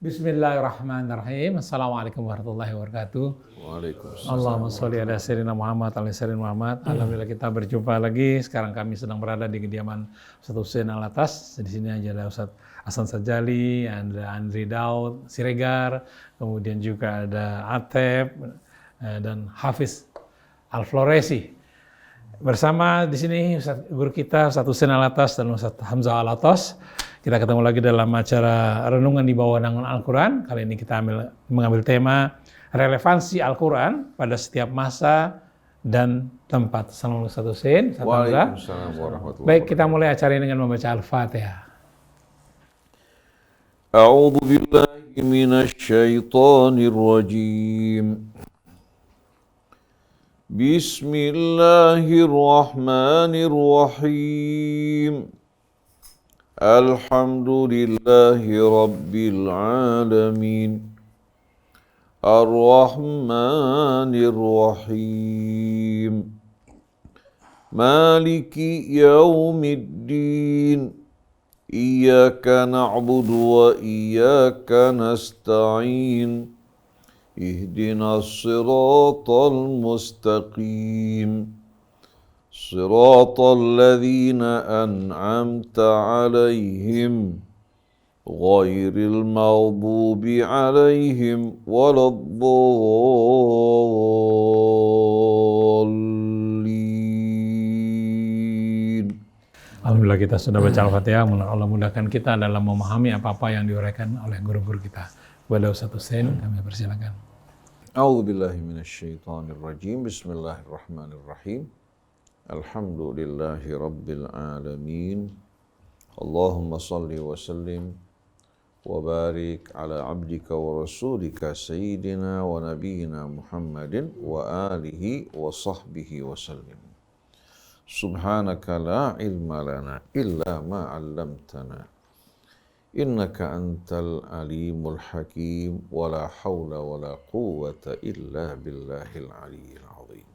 Bismillahirrahmanirrahim. Assalamualaikum warahmatullahi wabarakatuh. Waalaikumsalam. Allahumma sholli ala sayyidina Muhammad ala sayyidina Muhammad. Alhamdulillah kita berjumpa lagi. Sekarang kami sedang berada di kediaman Ustaz Hussein Alatas. Di sini aja ada Ustaz Hasan Sajali, ada Andri Daud Siregar, kemudian juga ada Atep dan Hafiz Al-Floresi. Bersama di sini guru kita Ustaz Hussein Alatas dan Ustaz Hamzah Alatas. Kita ketemu lagi dalam acara Renungan di Bawah Naungan Al-Quran. Kali ini kita mengambil tema relevansi Al-Quran pada setiap masa dan tempat. Assalamualaikum Ustaz Hussein. Waalaikumsalam warahmatullahi wabarakatuh. Baik, kita mulai acara ini dengan membaca Al-Fatihah. A'udzu billahi minasy syaithanir rajim. Bismillahirrahmanirrahim. Alhamdulillahi rabbil alamin. Ar-Rahmanir Rahim. Maliki yaumiddin. Iyyaka na'budu wa iyyaka nasta'in. Ihdinas siratal mustaqim. Siratal ladzina an'amta 'alaihim ghairil maghdubi 'alaihim waladdallin. Alhamdulillah kita sudah baca Al-Fatihah. Allah mudahkan kita dalam memahami apa-apa yang diuraikan oleh guru-guru kita. Kepada Ustaz Hussein kami persilakan. A'udzu billahi minasy syaithanir rajim. Bismillahirrahmanirrahim. Alhamdulillahi rabbil alamin. Allahumma salli wa sallim wa barik ala abdika wa rasulika sayyidina wa nabiyyina Muhammadin wa alihi wa sahbihi wa sallim. Subhanaka la ilma lana illa ma 'allamtana. Innaka antal alimul hakim wa la hawla wa la quwwata illa billahil aliyyil azim.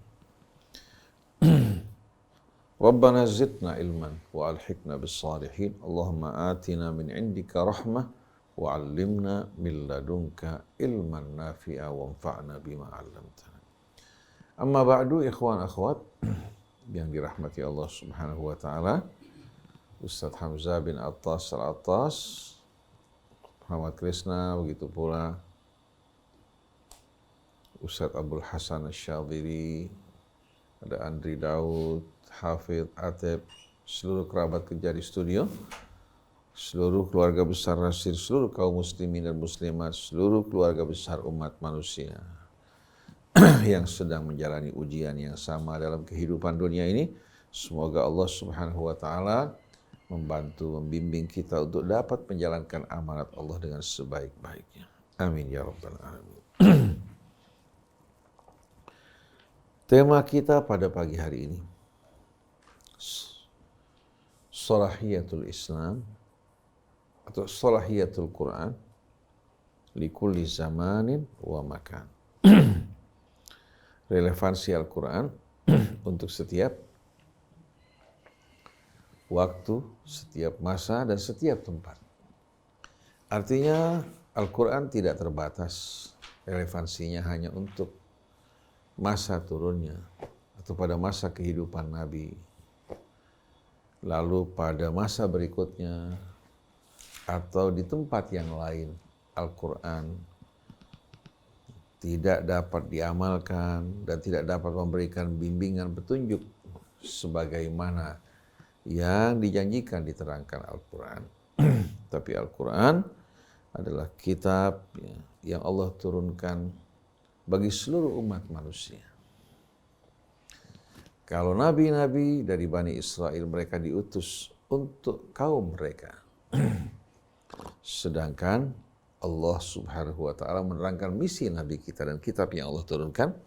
Rabbana zidna ilman wa alhiqna bis salihin. Allahumma atina min indika rahmah wa 'allimna min ladunka ilman nafi'a wa anfa'na bima 'allamtana. Amma ba'du, ikhwan akhwat yang dirahmati Allah Subhanahu wa taala. Ustaz Hamzah bin Attas Al-Attas, Muhammad Krisna, begitu pula Ustaz Abdul Hasan Asy-Syadzili, ada Andri Daud, Hafidh, Atep, seluruh kerabat kerja di studio, seluruh keluarga besar Rasid, seluruh kaum muslimin dan muslimat, seluruh keluarga besar umat manusia yang sedang menjalani ujian yang sama dalam kehidupan dunia ini. Semoga Allah Subhanahu wa taala membantu, membimbing kita untuk dapat menjalankan amanat Allah dengan sebaik-baiknya. Amin ya rabbal alamin. Tema kita pada pagi hari ini, Salahiyatul Islam atau Salahiyatul Quran likulli zamanin wa makan. Relevansi Al-Quran untuk setiap waktu, setiap masa, dan setiap tempat. Artinya Al-Quran tidak terbatas relevansinya hanya untuk masa turunnya atau pada masa kehidupan Nabi. Lalu pada masa berikutnya atau di tempat yang lain, Al-Quran tidak dapat diamalkan dan tidak dapat memberikan bimbingan petunjuk sebagaimana yang dijanjikan diterangkan Al-Quran. Tapi Al-Quran adalah kitab yang Allah turunkan bagi seluruh umat manusia. Kalau nabi-nabi dari Bani Israel, mereka diutus untuk kaum mereka. Sedangkan Allah Subhanahu wa taala menerangkan misi nabi kita dan kitab yang Allah turunkan.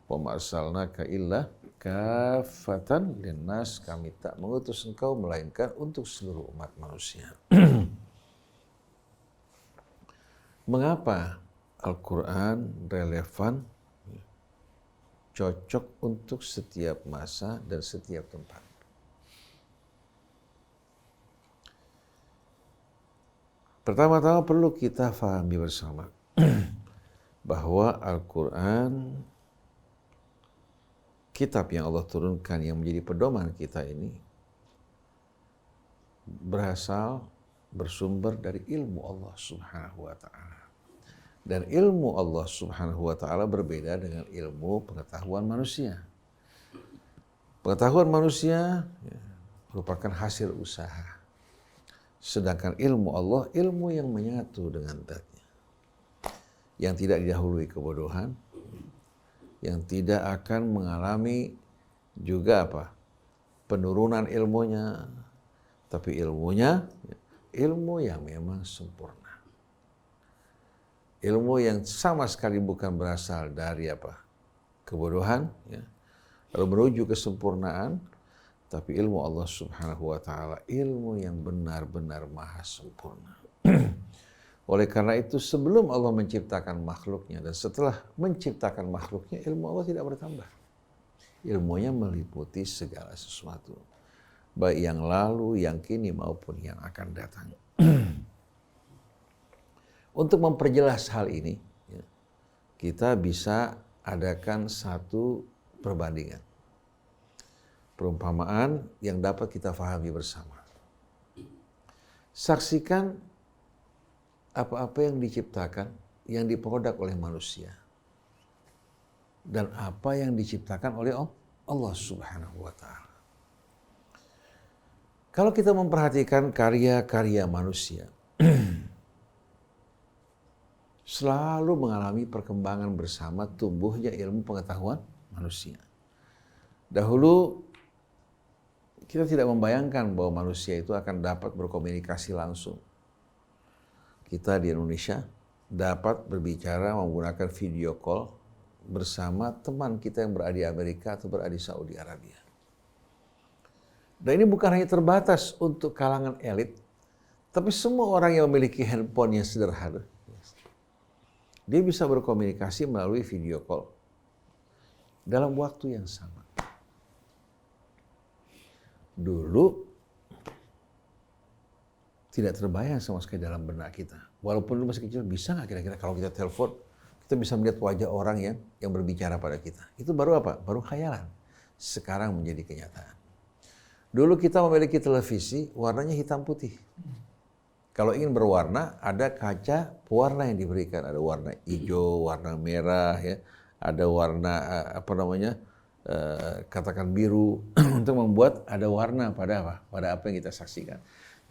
Wa ma arsalnaka illa kafatan linnas, kami tak mengutus engkau melainkan untuk seluruh umat manusia. Mengapa Al-Quran relevan, cocok untuk setiap masa dan setiap tempat? Pertama-tama perlu kita fahami bersama bahwa Al-Quran, kitab yang Allah turunkan yang menjadi pedoman kita ini, bersumber dari ilmu Allah Subhanahu wa Ta'ala. Dan ilmu Allah Subhanahu wa Ta'ala berbeda dengan ilmu pengetahuan manusia. Pengetahuan manusia merupakan hasil usaha. Sedangkan ilmu Allah, ilmu yang menyatu dengan zatnya. Yang tidak didahului kebodohan, yang tidak akan mengalami juga penurunan ilmunya, tapi ilmunya ilmu yang memang sempurna. Ilmu yang sama sekali bukan berasal dari kebodohan, ya, lalu menuju kesempurnaan, tapi ilmu Allah Subhanahu wa Ta'ala, ilmu yang benar-benar maha sempurna. Oleh karena itu, sebelum Allah menciptakan makhluknya dan setelah menciptakan makhluknya, ilmu Allah tidak bertambah. Ilmunya meliputi segala sesuatu, baik yang lalu, yang kini, maupun yang akan datang. Untuk memperjelas hal ini, kita bisa adakan satu perbandingan. Perumpamaan yang dapat kita fahami bersama. Saksikan apa-apa yang diciptakan, yang diproduk oleh manusia. Dan apa yang diciptakan oleh Allah Subhanahu wa Ta'ala. Kalau kita memperhatikan karya-karya manusia, selalu mengalami perkembangan bersama tumbuhnya ilmu pengetahuan manusia. Dahulu kita tidak membayangkan bahwa manusia itu akan dapat berkomunikasi langsung. Kita di Indonesia dapat berbicara menggunakan video call bersama teman kita yang berada di Amerika atau berada di Saudi Arabia. Dan ini bukan hanya terbatas untuk kalangan elit, tapi semua orang yang memiliki handphone yang sederhana, dia bisa berkomunikasi melalui video call dalam waktu yang sama. Dulu tidak terbayang sama sekali dalam benak kita. Walaupun dulu masih kecil, bisa nggak kira-kira kalau kita telepon, kita bisa melihat wajah orang yang berbicara pada kita. Itu baru Baru khayalan. Sekarang menjadi kenyataan. Dulu kita memiliki televisi, warnanya hitam putih. Kalau ingin berwarna, ada kaca pewarna yang diberikan. Ada warna hijau, warna merah, ya. Ada warna katakan biru untuk membuat ada warna pada apa yang kita saksikan.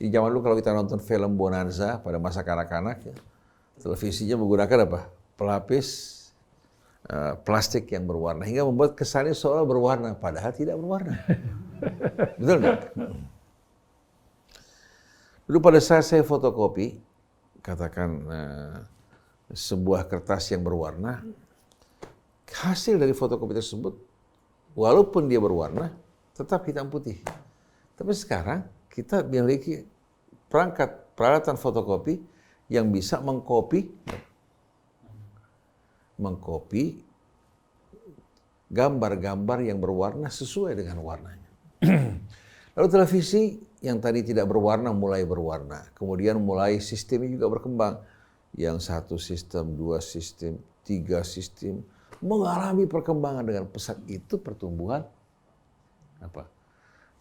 Di zaman dulu kalau kita nonton film Bonanza pada masa kanak-kanak, ya, televisinya menggunakan pelapis plastik yang berwarna hingga membuat kesannya seolah berwarna padahal tidak berwarna. Betul nggak? Dulu pada saat saya fotokopi, katakan sebuah kertas yang berwarna, hasil dari fotokopi tersebut, walaupun dia berwarna, tetap hitam putih. Tapi sekarang kita memiliki peralatan fotokopi yang bisa mengkopi gambar-gambar yang berwarna sesuai dengan warnanya. Lalu televisi yang tadi tidak berwarna mulai berwarna. Kemudian mulai sistemnya juga berkembang. Yang satu sistem, dua sistem, tiga sistem. Mengalami perkembangan dengan pesat itu pertumbuhan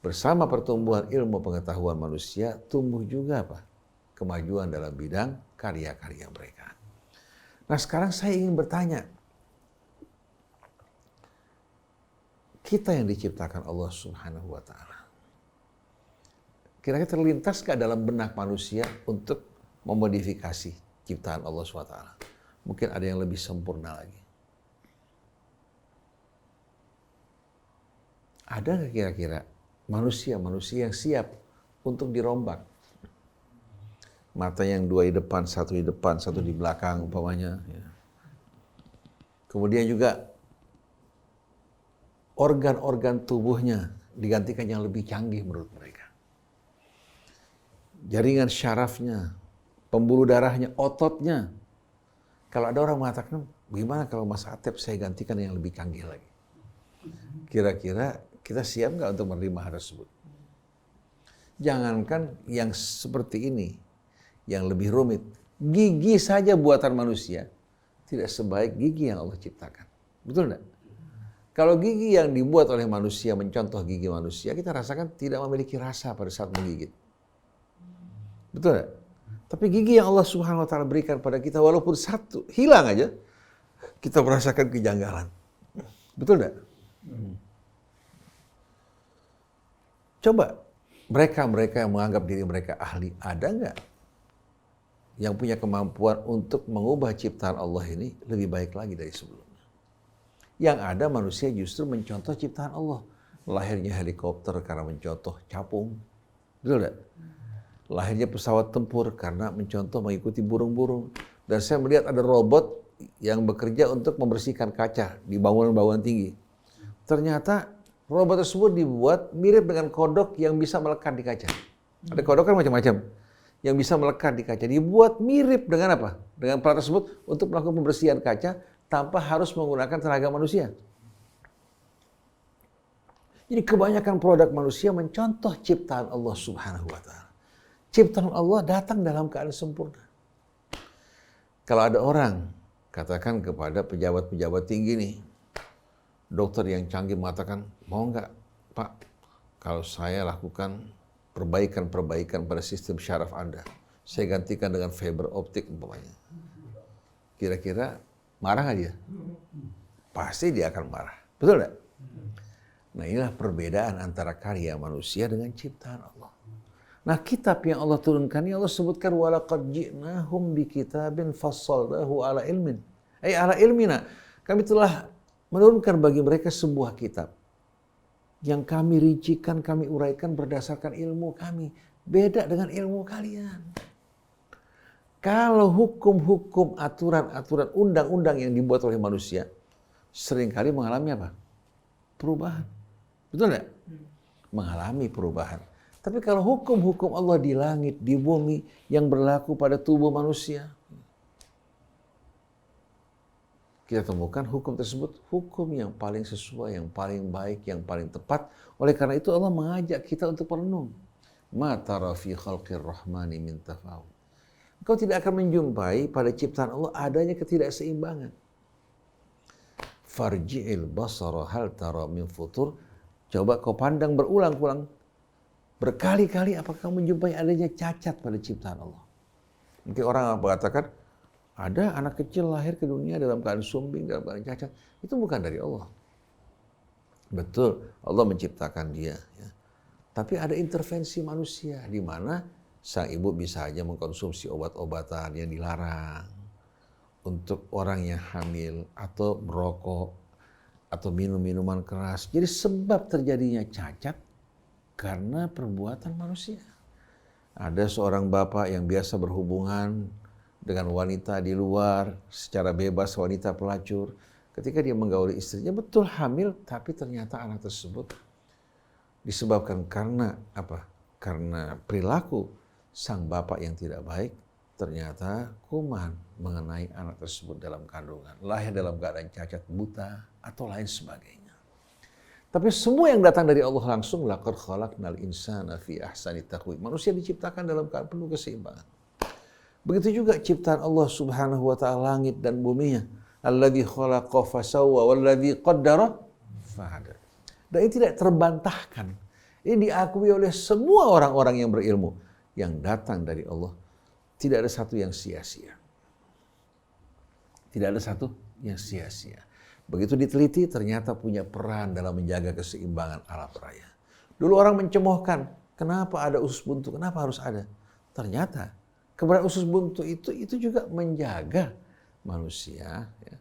bersama pertumbuhan ilmu pengetahuan manusia tumbuh juga kemajuan dalam bidang karya-karya mereka. Nah, sekarang saya ingin bertanya, kita yang diciptakan Allah Subhanahu wa Ta'ala, kira-kira terlintas nggak dalam benak manusia untuk memodifikasi ciptaan Allah Subhanahu wa Ta'ala? Mungkin ada yang lebih sempurna lagi. Ada nggak kira-kira manusia yang siap untuk dirombak? Mata yang dua di depan, satu di belakang umpamanya. Ya. Kemudian juga organ-organ tubuhnya digantikan yang lebih canggih menurut mereka. Jaringan syarafnya, pembuluh darahnya, ototnya. Kalau ada orang mengatakan, gimana kalau Mas Atep saya gantikan yang lebih canggih lagi? Kira-kira kita siap nggak untuk menerima hal tersebut? Jangankan yang seperti ini, yang lebih rumit. Gigi saja buatan manusia tidak sebaik gigi yang Allah ciptakan. Betul enggak? Kalau gigi yang dibuat oleh manusia mencontoh gigi manusia, kita rasakan tidak memiliki rasa pada saat menggigit. Betul enggak? Tapi gigi yang Allah Subhanahu wa taala berikan pada kita walaupun satu hilang aja, kita merasakan kejanggalan. Betul enggak? Coba mereka yang menganggap diri mereka ahli, ada enggak yang punya kemampuan untuk mengubah ciptaan Allah ini lebih baik lagi dari sebelumnya? Yang ada manusia justru mencontoh ciptaan Allah. Lahirnya helikopter karena mencontoh capung. Betul enggak? Lahirnya pesawat tempur karena mencontoh mengikuti burung-burung. Dan saya melihat ada robot yang bekerja untuk membersihkan kaca di bangunan-bangunan tinggi. Ternyata robot tersebut dibuat mirip dengan kodok yang bisa melekat di kaca. Ada kodok kan macam-macam. Yang bisa melekat di kaca. Dibuat mirip dengan apa? Dengan pelat tersebut untuk melakukan pembersihan kaca tanpa harus menggunakan tenaga manusia. Jadi kebanyakan produk manusia mencontoh ciptaan Allah Subhanahu wa taala. Ciptaan Allah datang dalam keadaan sempurna. Kalau ada orang katakan kepada pejabat-pejabat tinggi nih, dokter yang canggih mengatakan, mau nggak Pak, kalau saya lakukan perbaikan-perbaikan pada sistem syaraf Anda, saya gantikan dengan fiber optik umpamanya. Kira-kira marah nggak dia? Pasti dia akan marah. Betul nggak? Nah inilah perbedaan antara karya manusia dengan ciptaan Allah. Nah kitab yang Allah turunkan ini Allah sebutkan walaqad ji'nahum bikitabin fassalnahu ala ilmin. Ala ilmina. Kami telah menurunkan bagi mereka sebuah kitab yang kami rincikan, kami uraikan berdasarkan ilmu kami. Beda dengan ilmu kalian. Kalau hukum-hukum, aturan-aturan, undang-undang yang dibuat oleh manusia seringkali mengalami apa? Perubahan. Betul nggak? Mengalami perubahan. Tapi kalau hukum-hukum Allah di langit, di bumi yang berlaku pada tubuh manusia, kita temukan hukum tersebut hukum yang paling sesuai, yang paling baik, yang paling tepat. Oleh karena itu Allah mengajak kita untuk merenung. Ma tara fi khalqir rahmani min tafawut. Engkau tidak akan menjumpai pada ciptaan Allah adanya ketidakseimbangan. Farji'il basara hal tara min futur. Coba kau pandang berulang-ulang. Berkali-kali apakah kamu menjumpai adanya cacat pada ciptaan Allah. Mungkin orang mengatakan, ada anak kecil lahir ke dunia dalam keadaan sumbing, dalam keadaan cacat. Itu bukan dari Allah. Betul, Allah menciptakan dia. Ya. Tapi ada intervensi manusia, di mana sang ibu bisa saja mengkonsumsi obat-obatan yang dilarang. Untuk orang yang hamil, atau merokok, atau minum minuman keras. Jadi sebab terjadinya cacat, karena perbuatan manusia. Ada seorang bapak yang biasa berhubungan dengan wanita di luar, secara bebas wanita pelacur. Ketika dia menggauli istrinya, betul hamil, tapi ternyata anak tersebut disebabkan karena apa? Karena perilaku sang bapak yang tidak baik, ternyata kuman mengenai anak tersebut dalam kandungan. Lahir dalam keadaan cacat, buta, atau lain sebagainya. Tapi semua yang datang dari Allah langsung, laqad khalaqnal insana fi ahsani taqwim. Manusia diciptakan dalam keadaan penuh keseimbangan. Begitu juga ciptaan Allah Subhanahu wa taala langit dan buminya. Alladzi khalaqa fasawwa walladzi qaddara fahada. Dan ini tidak terbantahkan. Ini diakui oleh semua orang-orang yang berilmu yang datang dari Allah. Tidak ada satu yang sia-sia. Tidak ada satu yang sia-sia. Begitu diteliti, ternyata punya peran dalam menjaga keseimbangan alam raya. Dulu orang mencemohkan, kenapa ada usus buntu, kenapa harus ada? Ternyata, keberadaan usus buntu itu juga menjaga manusia, ya,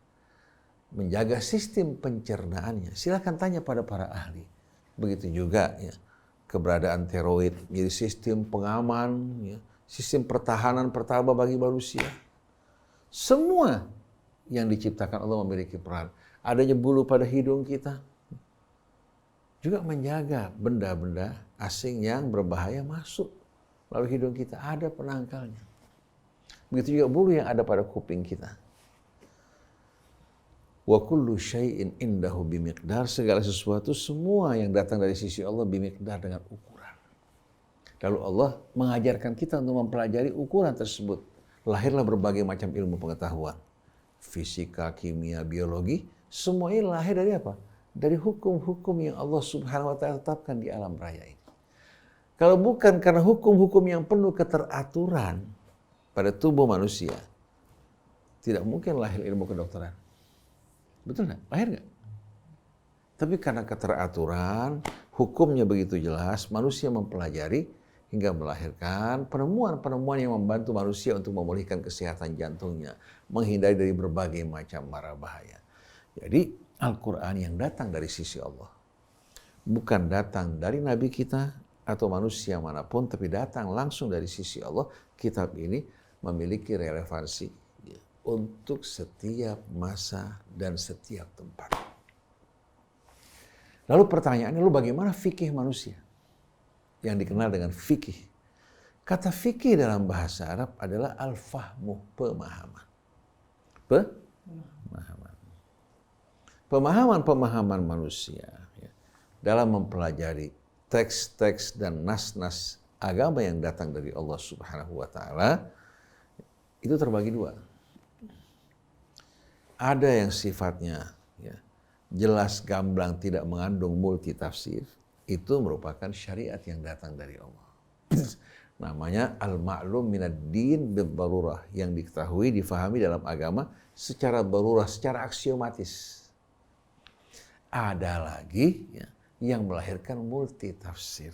menjaga sistem pencernaannya. Silakan tanya pada para ahli. Begitu juga ya, keberadaan tiroid, jadi sistem pengaman, ya, sistem pertahanan pertama bagi manusia. Semua yang diciptakan Allah memiliki peran. Adanya bulu pada hidung kita juga menjaga benda-benda asing yang berbahaya masuk lalu hidung kita, ada penangkalnya. Begitu juga bulu yang ada pada kuping kita. Wa kullu syai'in indahu bimiqdar, segala sesuatu semua yang datang dari sisi Allah bimiqdar, dengan ukuran. Lalu Allah mengajarkan kita untuk mempelajari ukuran tersebut. Lahirlah berbagai macam ilmu pengetahuan. Fisika, kimia, biologi, semua ini lahir dari apa? Dari hukum-hukum yang Allah Subhanahu wa Ta'ala tetapkan di alam raya ini. Kalau bukan karena hukum-hukum yang penuh keteraturan pada tubuh manusia, tidak mungkin lahir ilmu kedokteran. Betul nggak? Lahir nggak? Tapi karena keteraturan, hukumnya begitu jelas, manusia mempelajari hingga melahirkan penemuan-penemuan yang membantu manusia untuk memulihkan kesehatan jantungnya, menghindari dari berbagai macam mara bahaya. Jadi Al-Quran yang datang dari sisi Allah, bukan datang dari Nabi kita atau manusia manapun, tapi datang langsung dari sisi Allah. Kitab ini memiliki relevansi untuk setiap masa dan setiap tempat. Lalu pertanyaannya, lalu bagaimana fikih manusia? Yang dikenal dengan fikih. Kata fikih dalam bahasa Arab adalah al-fahmu, pemahaman. Pemahaman. Pemahaman manusia ya, dalam mempelajari teks-teks dan nas-nas agama yang datang dari Allah Subhanahu wa Ta'ala itu terbagi dua. Ada yang sifatnya ya, jelas gamblang, tidak mengandung multi tafsir, itu merupakan syariat yang datang dari Allah. Namanya al-ma'lum minad din bil-darurah, yang diketahui, difahami dalam agama secara darurah, secara aksiomatis. Ada lagi ya, yang melahirkan multi tafsir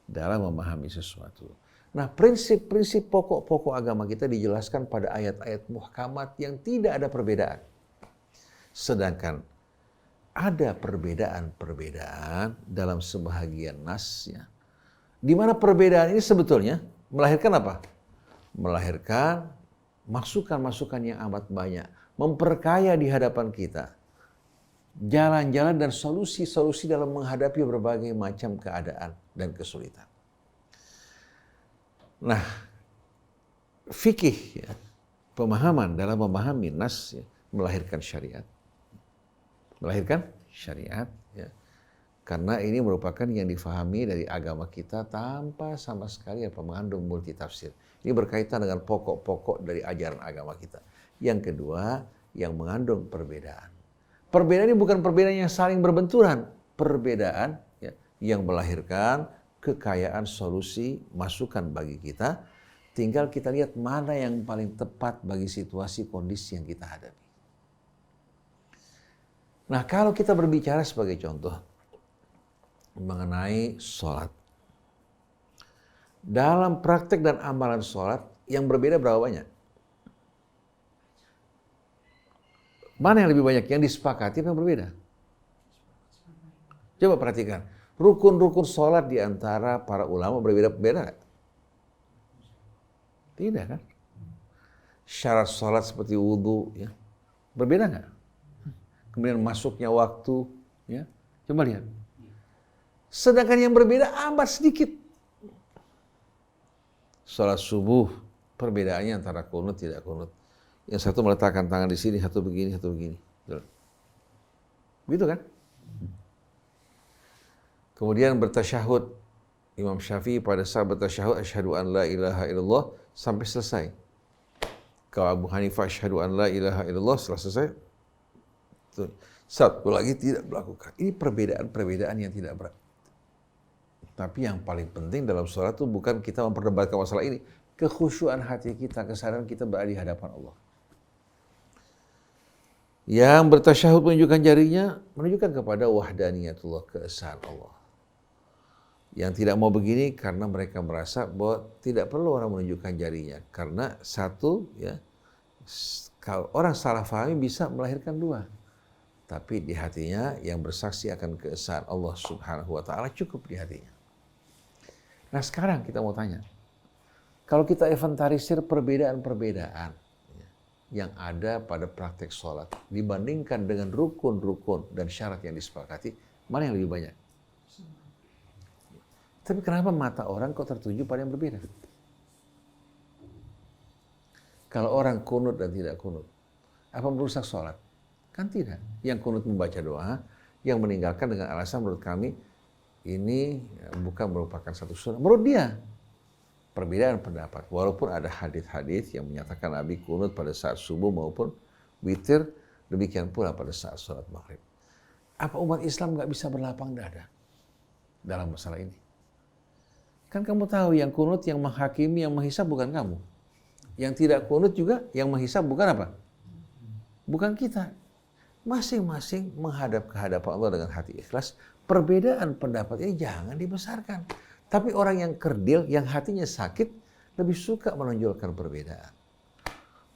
dalam memahami sesuatu. Nah, prinsip-prinsip pokok-pokok agama kita dijelaskan pada ayat-ayat muhkamat yang tidak ada perbedaan. Sedangkan ada perbedaan-perbedaan dalam sebahagian nasnya. Di mana perbedaan ini sebetulnya melahirkan apa? Melahirkan masukan-masukan yang amat banyak. Memperkaya di hadapan kita jalan-jalan dan solusi-solusi dalam menghadapi berbagai macam keadaan dan kesulitan. Nah, fikih, ya, pemahaman dalam memahami nas ya, melahirkan syariat. Melahirkan syariat, ya. Karena ini merupakan yang difahami dari agama kita tanpa sama sekali apa mengandung multi tafsir. Ini berkaitan dengan pokok-pokok dari ajaran agama kita. Yang kedua, yang mengandung perbedaan. Perbedaan ini bukan perbedaan yang saling berbenturan. Perbedaan ya, yang melahirkan kekayaan solusi, masukan bagi kita. Tinggal kita lihat mana yang paling tepat bagi situasi kondisi yang kita hadapi. Nah, kalau kita berbicara sebagai contoh mengenai sholat. Dalam praktek dan amalan sholat yang berbeda berapa banyak? Mana yang lebih banyak? Yang disepakati atau yang berbeda? Coba perhatikan. Rukun-rukun sholat di antara para ulama berbeda-beda nggak? Tidak kan? Syarat sholat seperti wudhu, ya, berbeda nggak? Kemudian masuknya waktu, ya, coba lihat. Sedangkan yang berbeda amat sedikit. Sholat subuh, perbedaannya antara kunut tidak kunut. Yang satu meletakkan tangan di sini, satu begini, satu begini. Begitu kan? Kemudian bertasyahud. Imam Syafi'i pada saat bertasyahud, asyhadu an la ilaha illallah, sampai selesai. Kalau Abu Hanifah, asyhadu an la ilaha illallah, setelah selesai, satu lagi tidak melakukan. Ini perbedaan-perbedaan yang tidak berat. Tapi yang paling penting dalam sholat itu bukan kita memperdebatkan masalah ini. Kekhusyuan hati kita, kesadaran kita berada di hadapan Allah. Yang bertasyahud menunjukkan jarinya, menunjukkan kepada wahdaniyatullah, keesaan Allah. Yang tidak mau begini karena mereka merasa bahwa tidak perlu orang menunjukkan jarinya. Karena satu, ya, kalau orang salah fahami bisa melahirkan dua. Tapi di hatinya yang bersaksi akan keesaan Allah Subhanahu wa Ta'ala cukup di hatinya. Nah, sekarang kita mau tanya. Kalau kita inventarisir perbedaan-perbedaan yang ada pada praktek sholat dibandingkan dengan rukun-rukun dan syarat yang disepakati, mana yang lebih banyak? Tapi kenapa mata orang kok tertuju pada yang berbeda? Kalau orang kunut dan tidak kunut, apa merusak sholat? Kan tidak. Yang kunut membaca doa, yang meninggalkan dengan alasan menurut kami ini bukan merupakan satu sunnah. Menurut dia, perbedaan pendapat. Walaupun ada hadis-hadis yang menyatakan Nabi kunut pada saat subuh maupun witir, demikian pula pada saat sholat maghrib. Apa umat Islam nggak bisa berlapang dada dalam masalah ini? Kan kamu tahu yang kunut, yang menghakimi, yang menghisab bukan kamu. Yang tidak kunut juga, yang menghisab bukan apa? Bukan kita. Masing-masing menghadap ke hadapan Allah dengan hati ikhlas. Perbedaan pendapat ini jangan dibesarkan. Tapi orang yang kerdil, yang hatinya sakit, lebih suka menonjolkan perbedaan.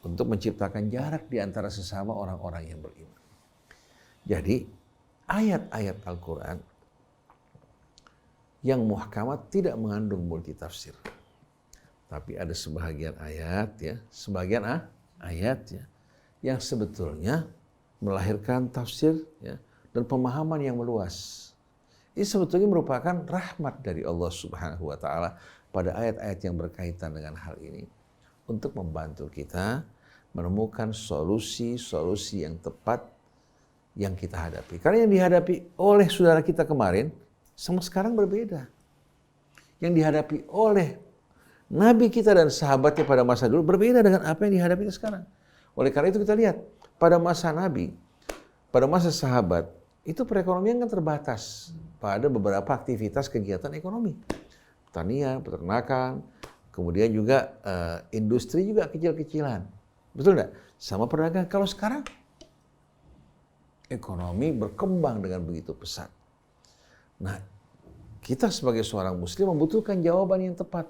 Untuk menciptakan jarak di antara sesama orang-orang yang beriman. Jadi, ayat-ayat Al-Quran yang muhkamat tidak mengandung multitafsir. Tapi ada sebahagian ayat ya, yang sebetulnya melahirkan tafsir ya, dan pemahaman yang meluas. Ini sebetulnya merupakan rahmat dari Allah Subhanahu wa Ta'ala pada ayat-ayat yang berkaitan dengan hal ini untuk membantu kita menemukan solusi-solusi yang tepat yang kita hadapi. Karena yang dihadapi oleh saudara kita kemarin sama sekarang berbeda. Yang dihadapi oleh Nabi kita dan sahabatnya pada masa dulu berbeda dengan apa yang dihadapi sekarang. Oleh karena itu kita lihat, pada masa Nabi, pada masa sahabat, itu perekonomian kan terbatas pada beberapa aktivitas kegiatan ekonomi. Pertanian, peternakan, kemudian juga industri juga kecil-kecilan. Betul enggak? Sama perdagangan. Kalau sekarang, ekonomi berkembang dengan begitu pesat. Nah, kita sebagai seorang muslim membutuhkan jawaban yang tepat.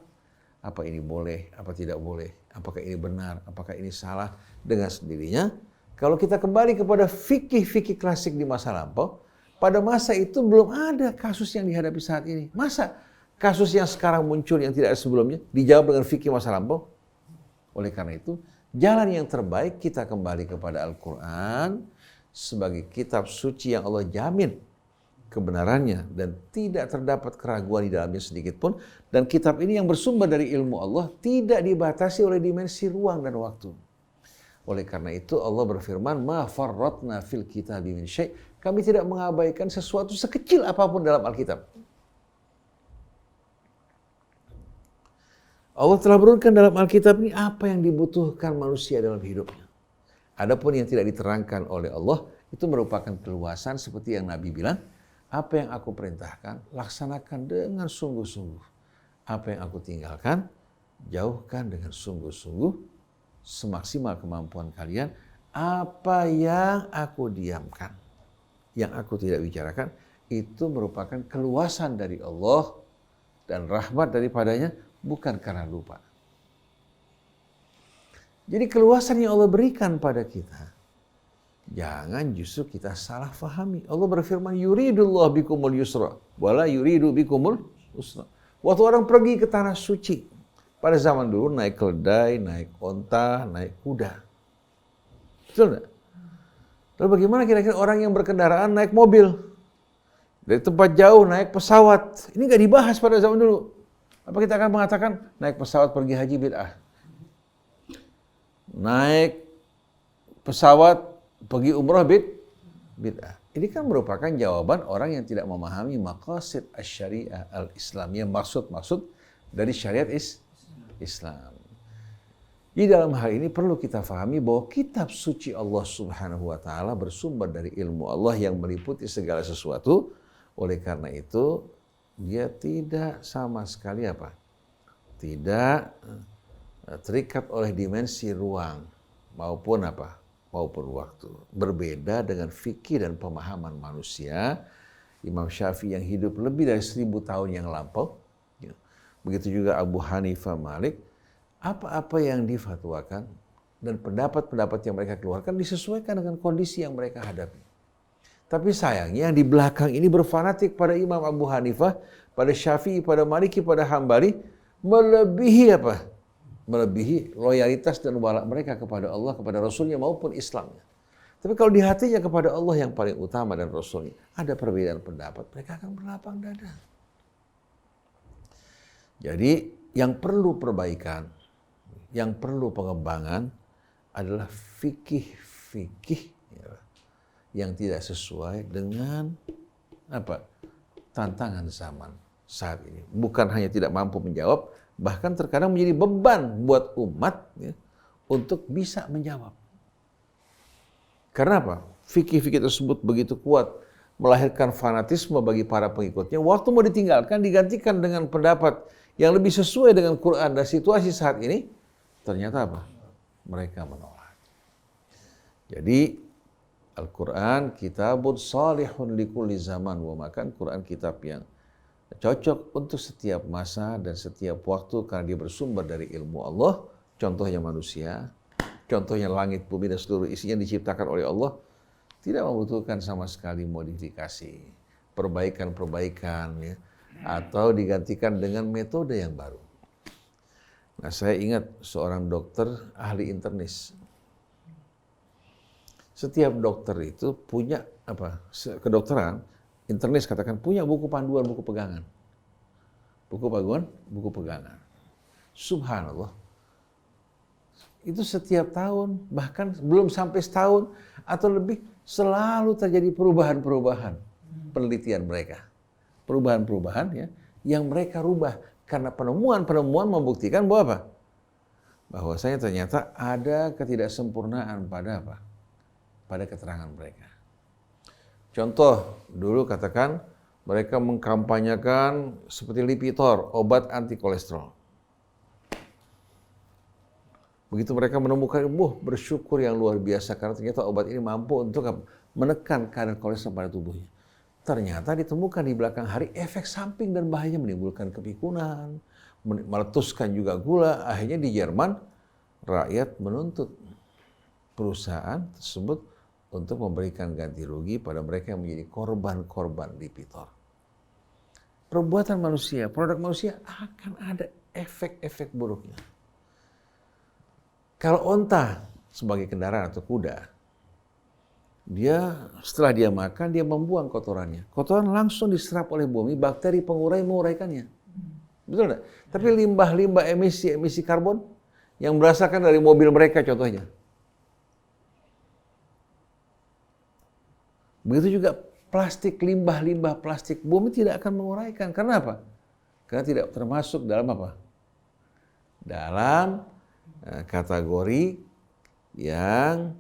Apa ini boleh, apa tidak boleh, apakah ini benar, apakah ini salah. Dengan sendirinya, kalau kita kembali kepada fikih-fikih klasik di masa lampau, pada masa itu belum ada kasus yang dihadapi saat ini. Masa kasus yang sekarang muncul yang tidak ada sebelumnya dijawab dengan fikih masa lampau? Oleh karena itu, jalan yang terbaik kita kembali kepada Al-Quran sebagai kitab suci yang Allah jamin kebenarannya dan tidak terdapat keraguan di dalamnya sedikit pun, dan kitab ini yang bersumber dari ilmu Allah tidak dibatasi oleh dimensi ruang dan waktu. Oleh karena itu Allah berfirman, ma farratna fil kitabi min syai', kami tidak mengabaikan sesuatu sekecil apapun dalam Alkitab. Allah telah berurutkan dalam Alkitab ini apa yang dibutuhkan manusia dalam hidupnya. Adapun yang tidak diterangkan oleh Allah itu merupakan keluasan seperti yang Nabi bilang, apa yang aku perintahkan, laksanakan dengan sungguh-sungguh. Apa yang aku tinggalkan, jauhkan dengan sungguh-sungguh, semaksimal kemampuan kalian. Apa yang aku diamkan, yang aku tidak bicarakan, itu merupakan keluasan dari Allah dan rahmat daripadanya, bukan karena lupa. Jadi keluasan yang Allah berikan pada kita, jangan justru kita salah fahami. Allah berfirman, yuridullah bikumul yusra, wala yuridu bikumul usra. Waktu orang pergi ke tanah suci, pada zaman dulu naik keledai, naik onta, naik kuda. Betul enggak? Lalu bagaimana kira-kira orang yang berkendaraan naik mobil? Dari tempat jauh naik pesawat. Ini nggak dibahas pada zaman dulu. Apa kita akan mengatakan naik pesawat pergi haji bid'ah? Naik pesawat pergi umrah bid'ah. Ini kan merupakan jawaban orang yang tidak memahami maqasid asy-syariah al-islamiyah, maksud-maksud dari syariat Islam. Di dalam hal ini perlu kita fahami bahwa kitab suci Allah Subhanahu wa Ta'ala bersumber dari ilmu Allah yang meliputi segala sesuatu. Oleh karena itu, dia tidak sama sekali tidak terikat oleh dimensi ruang maupun waktu. Berbeda dengan fikih dan pemahaman manusia. Imam Syafi'i yang hidup lebih dari 1000 tahun yang lampau. Begitu juga Abu Hanifah, Malik. Apa-apa yang difatwakan dan pendapat-pendapat yang mereka keluarkan disesuaikan dengan kondisi yang mereka hadapi. Tapi sayangnya yang di belakang ini berfanatik pada Imam Abu Hanifah, pada Syafi'i, pada Maliki, pada Hambali, melebihi loyalitas dan wala mereka kepada Allah, kepada Rasulnya maupun Islamnya. Tapi kalau di hatinya kepada Allah yang paling utama dan Rasulnya ada perbedaan pendapat, mereka akan berlapang dada. Jadi yang perlu perbaikan, yang perlu pengembangan adalah fikih yang tidak sesuai dengan tantangan zaman saat ini. Bukan hanya tidak mampu menjawab, bahkan terkadang menjadi beban buat umat ya, untuk bisa menjawab. Karena apa? Fikih-fikih tersebut begitu kuat, melahirkan fanatisme bagi para pengikutnya. Waktu mau ditinggalkan, digantikan dengan pendapat yang lebih sesuai dengan Quran dan situasi saat ini, ternyata apa? Mereka menolak. Jadi Al-Quran kitabun salihun likulli zaman, wa makan Quran kitab yang cocok untuk setiap masa dan setiap waktu karena dia bersumber dari ilmu Allah. Contohnya manusia, contohnya langit, bumi dan seluruh isinya diciptakan oleh Allah, tidak membutuhkan sama sekali modifikasi, perbaikan-perbaikan ya, atau digantikan dengan metode yang baru. Nah, saya ingat seorang dokter ahli internis. Setiap dokter itu punya kedokteran, internis katakan punya buku panduan, buku pegangan. Buku panduan, buku pegangan. Subhanallah. Itu setiap tahun, bahkan belum sampai setahun atau lebih, selalu terjadi perubahan-perubahan penelitian mereka. Perubahan-perubahan ya, yang mereka rubah. Karena penemuan-penemuan membuktikan bahwa apa? Bahwasanya ternyata ada ketidaksempurnaan pada apa? Pada keterangan mereka. Contoh, dulu katakan mereka mengkampanyekan seperti Lipitor, obat anti kolesterol. Begitu mereka menemukan, bersyukur yang luar biasa karena ternyata obat ini mampu untuk menekan kadar kolesterol pada tubuhnya. Ternyata ditemukan di belakang hari efek samping dan bahaya, menimbulkan kepikunan, meletuskan juga gula. Akhirnya di Jerman rakyat menuntut perusahaan tersebut untuk memberikan ganti rugi pada mereka yang menjadi korban-korban Lipitor. Perbuatan manusia, produk manusia akan ada efek-efek buruknya. Kalau onta sebagai kendaraan atau kuda, dia setelah dia makan, dia membuang kotorannya. Kotoran langsung diserap oleh bumi, bakteri pengurai menguraikannya. Betul enggak? Tapi limbah-limbah emisi karbon yang berasakan dari mobil mereka contohnya. Begitu juga plastik, limbah-limbah plastik, bumi tidak akan menguraikan. Karena apa? Karena tidak termasuk dalam apa? Dalam kategori yang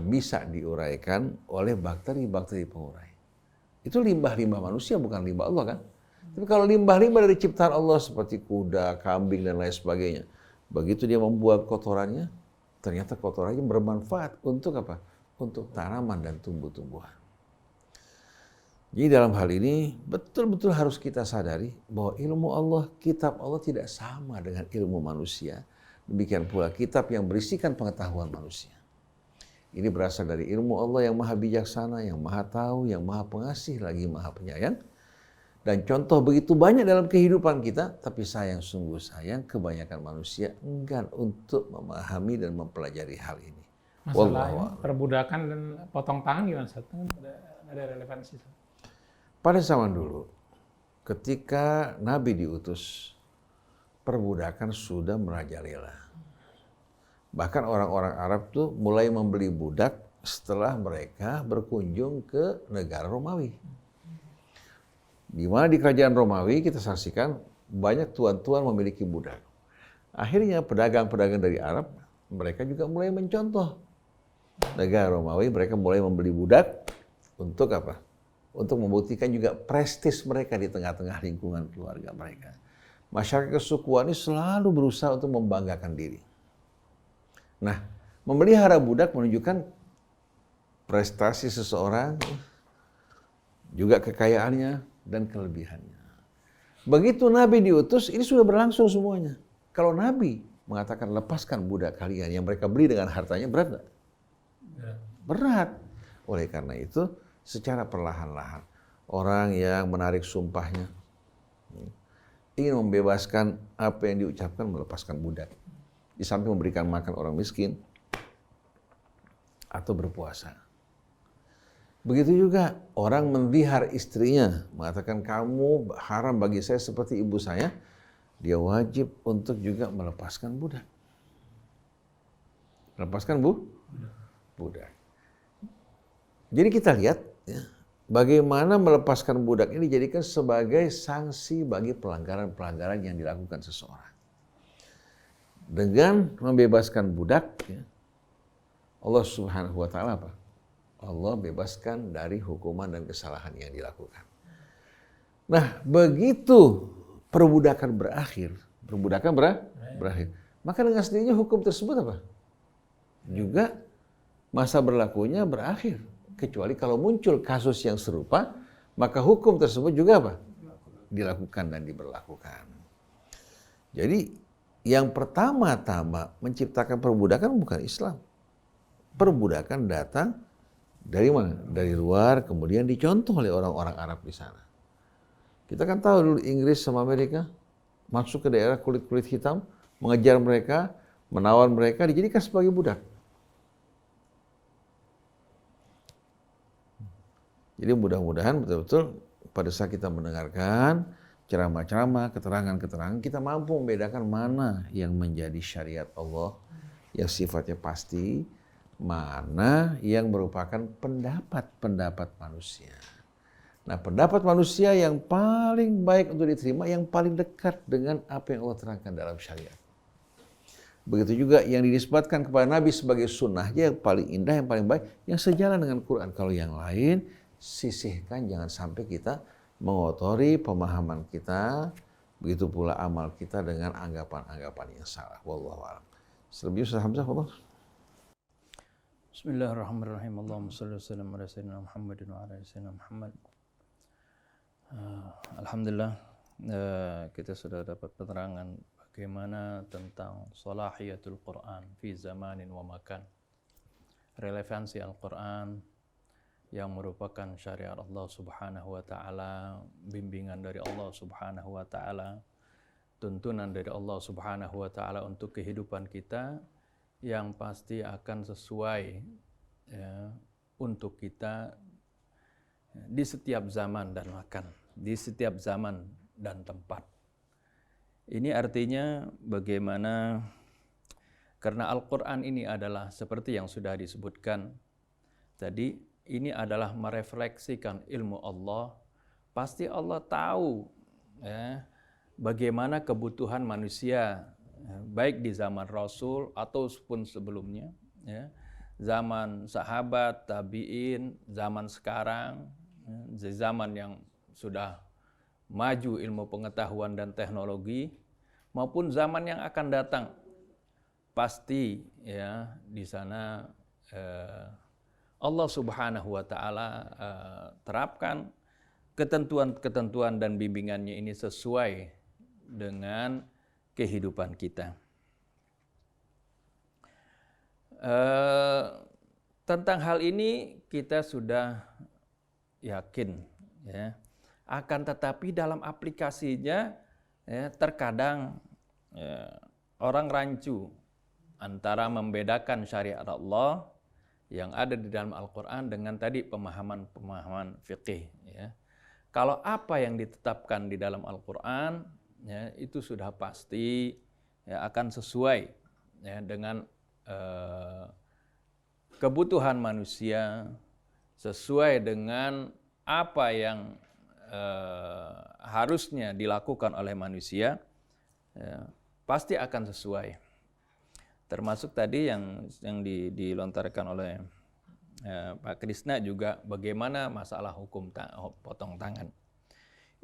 bisa diuraikan oleh bakteri-bakteri pengurai. Itu limbah-limbah manusia, bukan limbah Allah kan? Tapi kalau limbah-limbah dari ciptaan Allah seperti kuda, kambing, dan lain sebagainya, begitu dia membuat kotorannya, ternyata kotorannya bermanfaat untuk apa? Untuk tanaman dan tumbuh-tumbuhan. Jadi dalam hal ini betul-betul harus kita sadari bahwa ilmu Allah, kitab Allah tidak sama dengan ilmu manusia. Demikian pula kitab yang berisikan pengetahuan manusia. Ini berasal dari ilmu Allah yang maha bijaksana, yang maha tahu, yang maha pengasih, lagi maha penyayang. Dan contoh begitu banyak dalam kehidupan kita, tapi sayang, sungguh sayang, kebanyakan manusia enggan untuk memahami dan mempelajari hal ini. Masalah perbudakan dan potong tangan gimana, Ustaz? Ada relevansi. Pada zaman dulu, ketika Nabi diutus, perbudakan sudah merajalela. Bahkan orang-orang Arab tuh mulai membeli budak setelah mereka berkunjung ke negara Romawi. Di mana di kerajaan Romawi kita saksikan banyak tuan-tuan memiliki budak. Akhirnya pedagang-pedagang dari Arab, mereka juga mulai mencontoh negara Romawi. Mereka mulai membeli budak untuk apa? Untuk membuktikan juga prestis mereka di tengah-tengah lingkungan keluarga mereka. Masyarakat kesukuan ini selalu berusaha untuk membanggakan diri. Nah, memelihara budak menunjukkan prestasi seseorang, juga kekayaannya dan kelebihannya. Begitu Nabi diutus, ini sudah berlangsung semuanya. Kalau Nabi mengatakan lepaskan budak kalian yang mereka beli dengan hartanya, berat nggak? Berat. Oleh karena itu, secara perlahan-lahan orang yang menarik sumpahnya ingin membebaskan apa yang diucapkan, melepaskan budak. Di samping memberikan makan orang miskin atau berpuasa. Begitu juga orang mendihar istrinya, mengatakan kamu haram bagi saya seperti ibu saya, dia wajib untuk juga melepaskan budak. Melepaskan budak. Jadi kita lihat ya, bagaimana melepaskan budak ini dijadikan sebagai sanksi bagi pelanggaran-pelanggaran yang dilakukan seseorang. Dengan membebaskan budak, ya, Allah Subhanahu wa Ta'ala apa? Allah bebaskan dari hukuman dan kesalahan yang dilakukan. Nah, begitu perbudakan berakhir, maka dengan sendirinya hukum tersebut apa? Juga masa berlakunya berakhir. Kecuali kalau muncul kasus yang serupa, maka hukum tersebut juga apa? Dilakukan dan diberlakukan. Jadi yang pertama-tama menciptakan perbudakan bukan Islam. Perbudakan datang dari mana? Dari luar, kemudian dicontoh oleh orang-orang Arab di sana. Kita kan tahu dulu Inggris sama Amerika masuk ke daerah kulit-kulit hitam, mengejar mereka, menawan mereka, dijadikan sebagai budak. Jadi mudah-mudahan betul-betul pada saat kita mendengarkan ceramah-ceramah, keterangan-keterangan, kita mampu membedakan mana yang menjadi syariat Allah, yang sifatnya pasti, mana yang merupakan pendapat-pendapat manusia. Nah, pendapat manusia yang paling baik untuk diterima, yang paling dekat dengan apa yang Allah terangkan dalam syariat. Begitu juga yang dinisbatkan kepada Nabi sebagai sunnahnya yang paling indah, yang paling baik, yang sejalan dengan Quran. Kalau yang lain, sisihkan, jangan sampai kita mengotori pemahaman kita, begitu pula amal kita dengan anggapan-anggapan yang salah. Wallahu a'lam. Selebihnya Ustaz Hamzah, Allah. Bismillahirrahmanirrahim. Allahumma shalli wa sallim ala sayyidina Muhammadin wa ala sayyidina Muhammad. Alhamdulillah, kita sudah dapat penerangan bagaimana tentang salahiyatul Quran fi zamanin wa makan. Relevansi Al-Quran yang merupakan syariat Allah Subhanahu wa Ta'ala, bimbingan dari Allah Subhanahu wa Ta'ala, tuntunan dari Allah Subhanahu wa Ta'ala untuk kehidupan kita yang pasti akan sesuai, ya, untuk kita di setiap zaman dan makan, di setiap zaman dan tempat. Ini artinya bagaimana, karena Al-Quran ini adalah seperti yang sudah disebutkan tadi, ini adalah merefleksikan ilmu Allah. Pasti Allah tahu, ya, bagaimana kebutuhan manusia, ya, baik di zaman Rasul ataupun sebelumnya, ya, zaman sahabat, tabi'in, zaman sekarang, ya, zaman yang sudah maju ilmu pengetahuan dan teknologi, maupun zaman yang akan datang. Pasti, ya, di sana Allah Subhanahu wa Ta'ala terapkan ketentuan-ketentuan dan bimbingannya ini sesuai dengan kehidupan kita. Tentang hal ini kita sudah yakin, ya. Akan tetapi dalam aplikasinya, ya, terkadang, ya, orang rancu antara membedakan syariat Allah yang ada di dalam Al-Quran dengan tadi pemahaman-pemahaman fikih, ya. Kalau apa yang ditetapkan di dalam Al-Quran, ya, itu sudah pasti, ya, akan sesuai, ya, dengan kebutuhan manusia, sesuai dengan apa yang harusnya dilakukan oleh manusia, ya, pasti akan sesuai. Termasuk tadi yang dilontarkan oleh Pak Krisna juga, bagaimana masalah hukum potong tangan.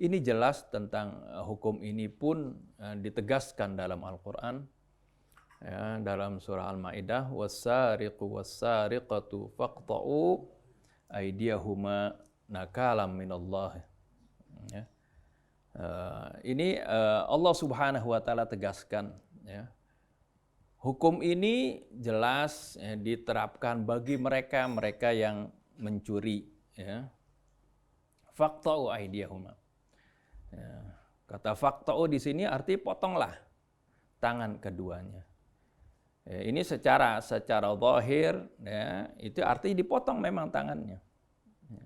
Ini jelas tentang hukum ini pun ditegaskan dalam Al-Quran, ya, dalam surah Al-Maidah, was-sariqu was-sariqatu faqta'u aydiyahuma nakalam minallah. Ya. Ini Allah Subhanahu wa Ta'ala tegaskan, ya, hukum ini jelas, ya, diterapkan bagi mereka yang mencuri, ya. Faqta'u aydiyahuma. Ya. Kata faqta'u di sini arti potonglah tangan keduanya. Ya, ini secara zahir, ya, itu arti dipotong memang tangannya. Ya.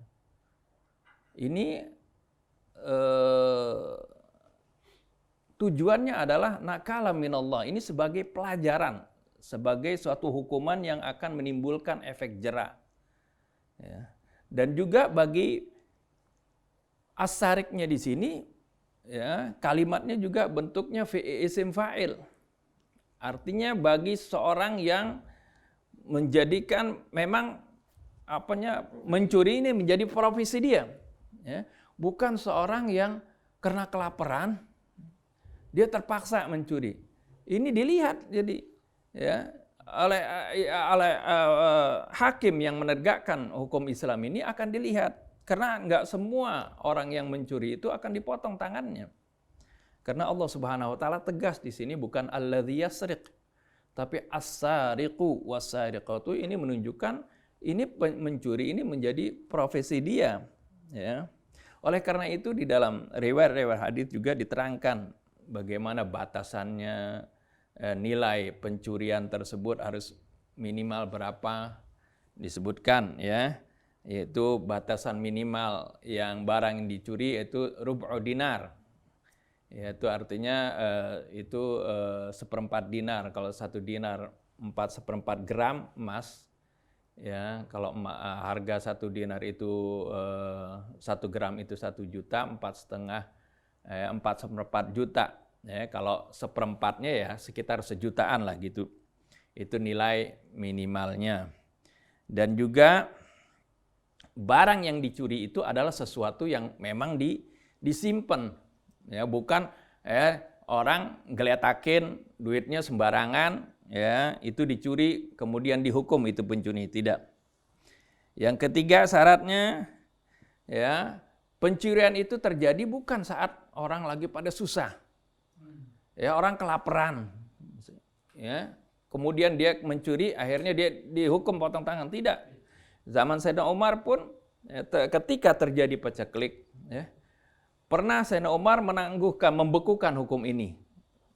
Ini tujuannya adalah nakala minallah. Ini sebagai pelajaran, sebagai suatu hukuman yang akan menimbulkan efek jera, ya. Dan juga bagi As-sariknya di sini ya kalimatnya juga bentuknya fi'il isim fa'il. Artinya bagi seorang yang menjadikan memang mencuri ini menjadi profesi dia. Ya. Bukan seorang yang karena kelaparan dia terpaksa mencuri. Ini dilihat jadi ya oleh hakim yang menegakkan hukum Islam ini akan dilihat. Karena nggak semua orang yang mencuri itu akan dipotong tangannya. Karena Allah Subhanahu wa taala tegas di sini bukan alladzi yasriq, tapi as-sariqu was-sariqatu, ini menunjukkan ini mencuri ini menjadi profesi dia, ya. Oleh karena itu di dalam riwayat-riwayat hadis juga diterangkan bagaimana batasannya, nilai pencurian tersebut harus minimal berapa, disebutkan ya. Yaitu batasan minimal yang barang yang dicuri yaitu rub'u dinar. Yaitu artinya itu 1/4 dinar. Kalau 1 dinar 4/4 gram emas. Ya, kalau harga 1 dinar itu 1 gram itu 1 juta, 4,5 juta. Ya, kalau 1/4-nya ya sekitar sejutaan lah gitu. Itu nilai minimalnya. Dan juga barang yang dicuri itu adalah sesuatu yang memang disimpan, ya, bukan orang geletakin duitnya sembarangan, ya, itu dicuri kemudian dihukum itu pencuri, tidak. Yang ketiga syaratnya, ya, pencurian itu terjadi bukan saat orang lagi pada susah, ya, orang kelaparan, ya, kemudian dia mencuri akhirnya dia dihukum potong tangan, tidak. Zaman Sayyidina Umar pun ketika terjadi paceklik, ya, pernah Sayyidina Umar membekukan hukum ini.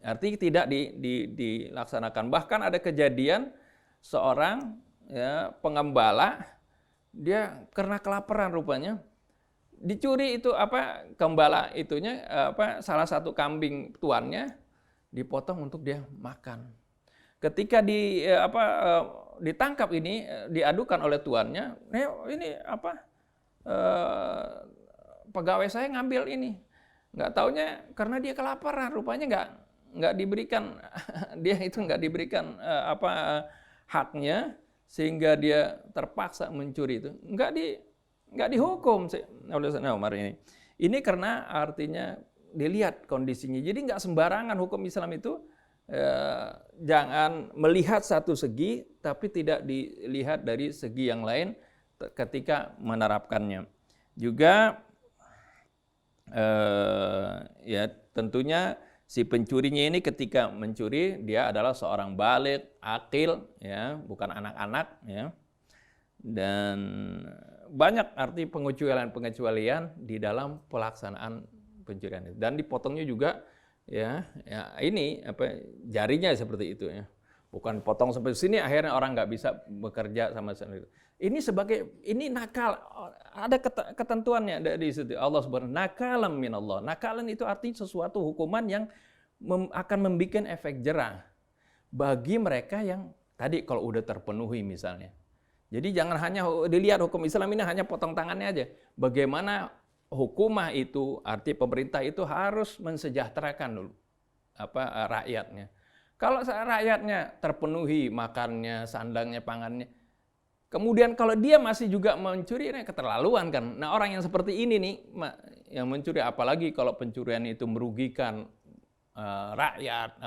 Artinya tidak dilaksanakan. Bahkan ada kejadian seorang, ya, pengembala, dia karena kelaparan rupanya dicuri itu gembala itunya salah satu kambing tuannya dipotong untuk dia makan. Ketika ditangkap ini, diadukan oleh tuannya, ini pegawai saya ngambil ini, nggak taunya karena dia kelaparan, rupanya nggak diberikan dia itu nggak diberikan haknya sehingga dia terpaksa mencuri itu, nggak dihukum oleh Sayyidina Umar ini. Ini karena artinya dilihat kondisinya, jadi nggak sembarangan hukum Islam itu. Jangan melihat satu segi tapi tidak dilihat dari segi yang lain ketika menerapkannya. Juga ya tentunya si pencurinya ini ketika mencuri dia adalah seorang baligh, akil, ya, bukan anak-anak, ya. Dan banyak arti pengecualian di dalam pelaksanaan pencurian itu. Dan dipotongnya juga ya ini jarinya seperti itu, ya, bukan potong sampai sini akhirnya orang nggak bisa bekerja sama sekali. Ini nakal, ada ketentuannya dari situ. Allah Subhanahu nakalam minallah. Nakalan itu artinya sesuatu hukuman yang akan membuat efek jerah bagi mereka yang tadi kalau udah terpenuhi misalnya. Jadi jangan hanya dilihat hukum Islam ini hanya potong tangannya aja. Bagaimana hukumah itu, arti pemerintah itu harus mensejahterakan dulu rakyatnya. Kalau rakyatnya terpenuhi makannya, sandangnya, pangannya, kemudian kalau dia masih juga mencuri, ini keterlaluan kan. Nah, orang yang seperti ini nih yang mencuri, apalagi kalau pencurian itu merugikan rakyat,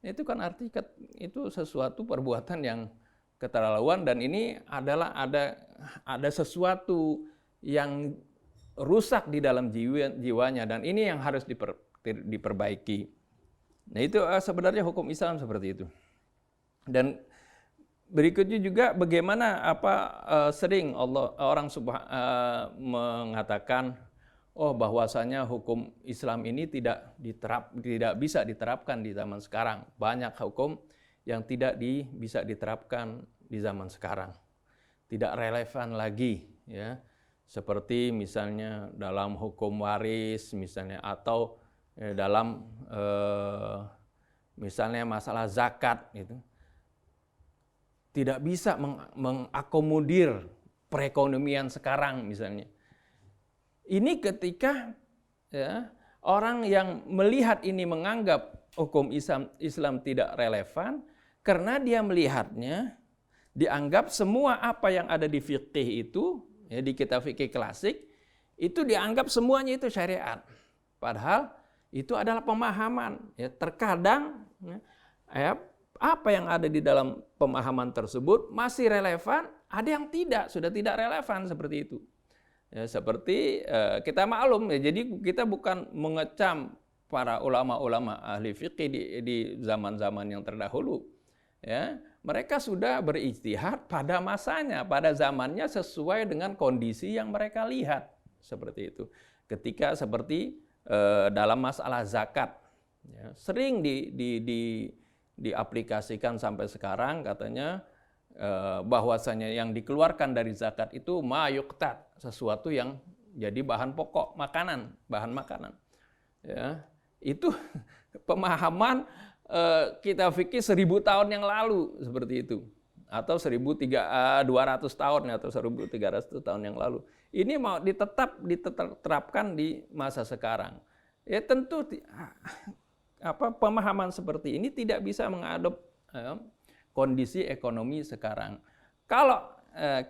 itu kan artinya itu sesuatu perbuatan yang keterlaluan, dan ini adalah ada sesuatu yang rusak di dalam jiwanya, dan ini yang harus diperbaiki. Nah, itu sebenarnya hukum Islam seperti itu. Dan berikutnya juga bagaimana sering orang mengatakan bahwasanya hukum Islam ini tidak bisa diterapkan di zaman sekarang. Banyak hukum yang tidak bisa diterapkan di zaman sekarang. Tidak relevan lagi, ya. Seperti misalnya dalam hukum waris misalnya, atau dalam misalnya masalah zakat itu tidak bisa mengakomodir perekonomian sekarang misalnya. Ini ketika ya, orang yang melihat ini menganggap hukum Islam tidak relevan karena dia melihatnya dianggap semua apa yang ada di fikih itu, ya, di kitab fikih klasik itu dianggap semuanya itu syariat. Padahal itu adalah pemahaman. Ya, terkadang ya, apa yang ada di dalam pemahaman tersebut masih relevan, ada yang tidak, sudah tidak relevan seperti itu. Ya, seperti kita maklum, ya, jadi kita bukan mengecam para ulama-ulama ahli fikih di zaman-zaman yang terdahulu. Ya, mereka sudah berijtihad pada masanya, pada zamannya sesuai dengan kondisi yang mereka lihat, seperti itu. Ketika seperti dalam masalah zakat, ya, sering diaplikasikan sampai sekarang katanya bahwasanya yang dikeluarkan dari zakat itu ma yuqtat, sesuatu yang jadi bahan pokok makanan, bahan makanan. Ya, itu pemahaman kita fikih 1000 tahun yang lalu seperti itu, atau 1200 tahun atau 1300 tahun yang lalu. Ini mau diterapkan di masa sekarang. Ya tentu pemahaman seperti ini tidak bisa mengadop kondisi ekonomi sekarang. Kalau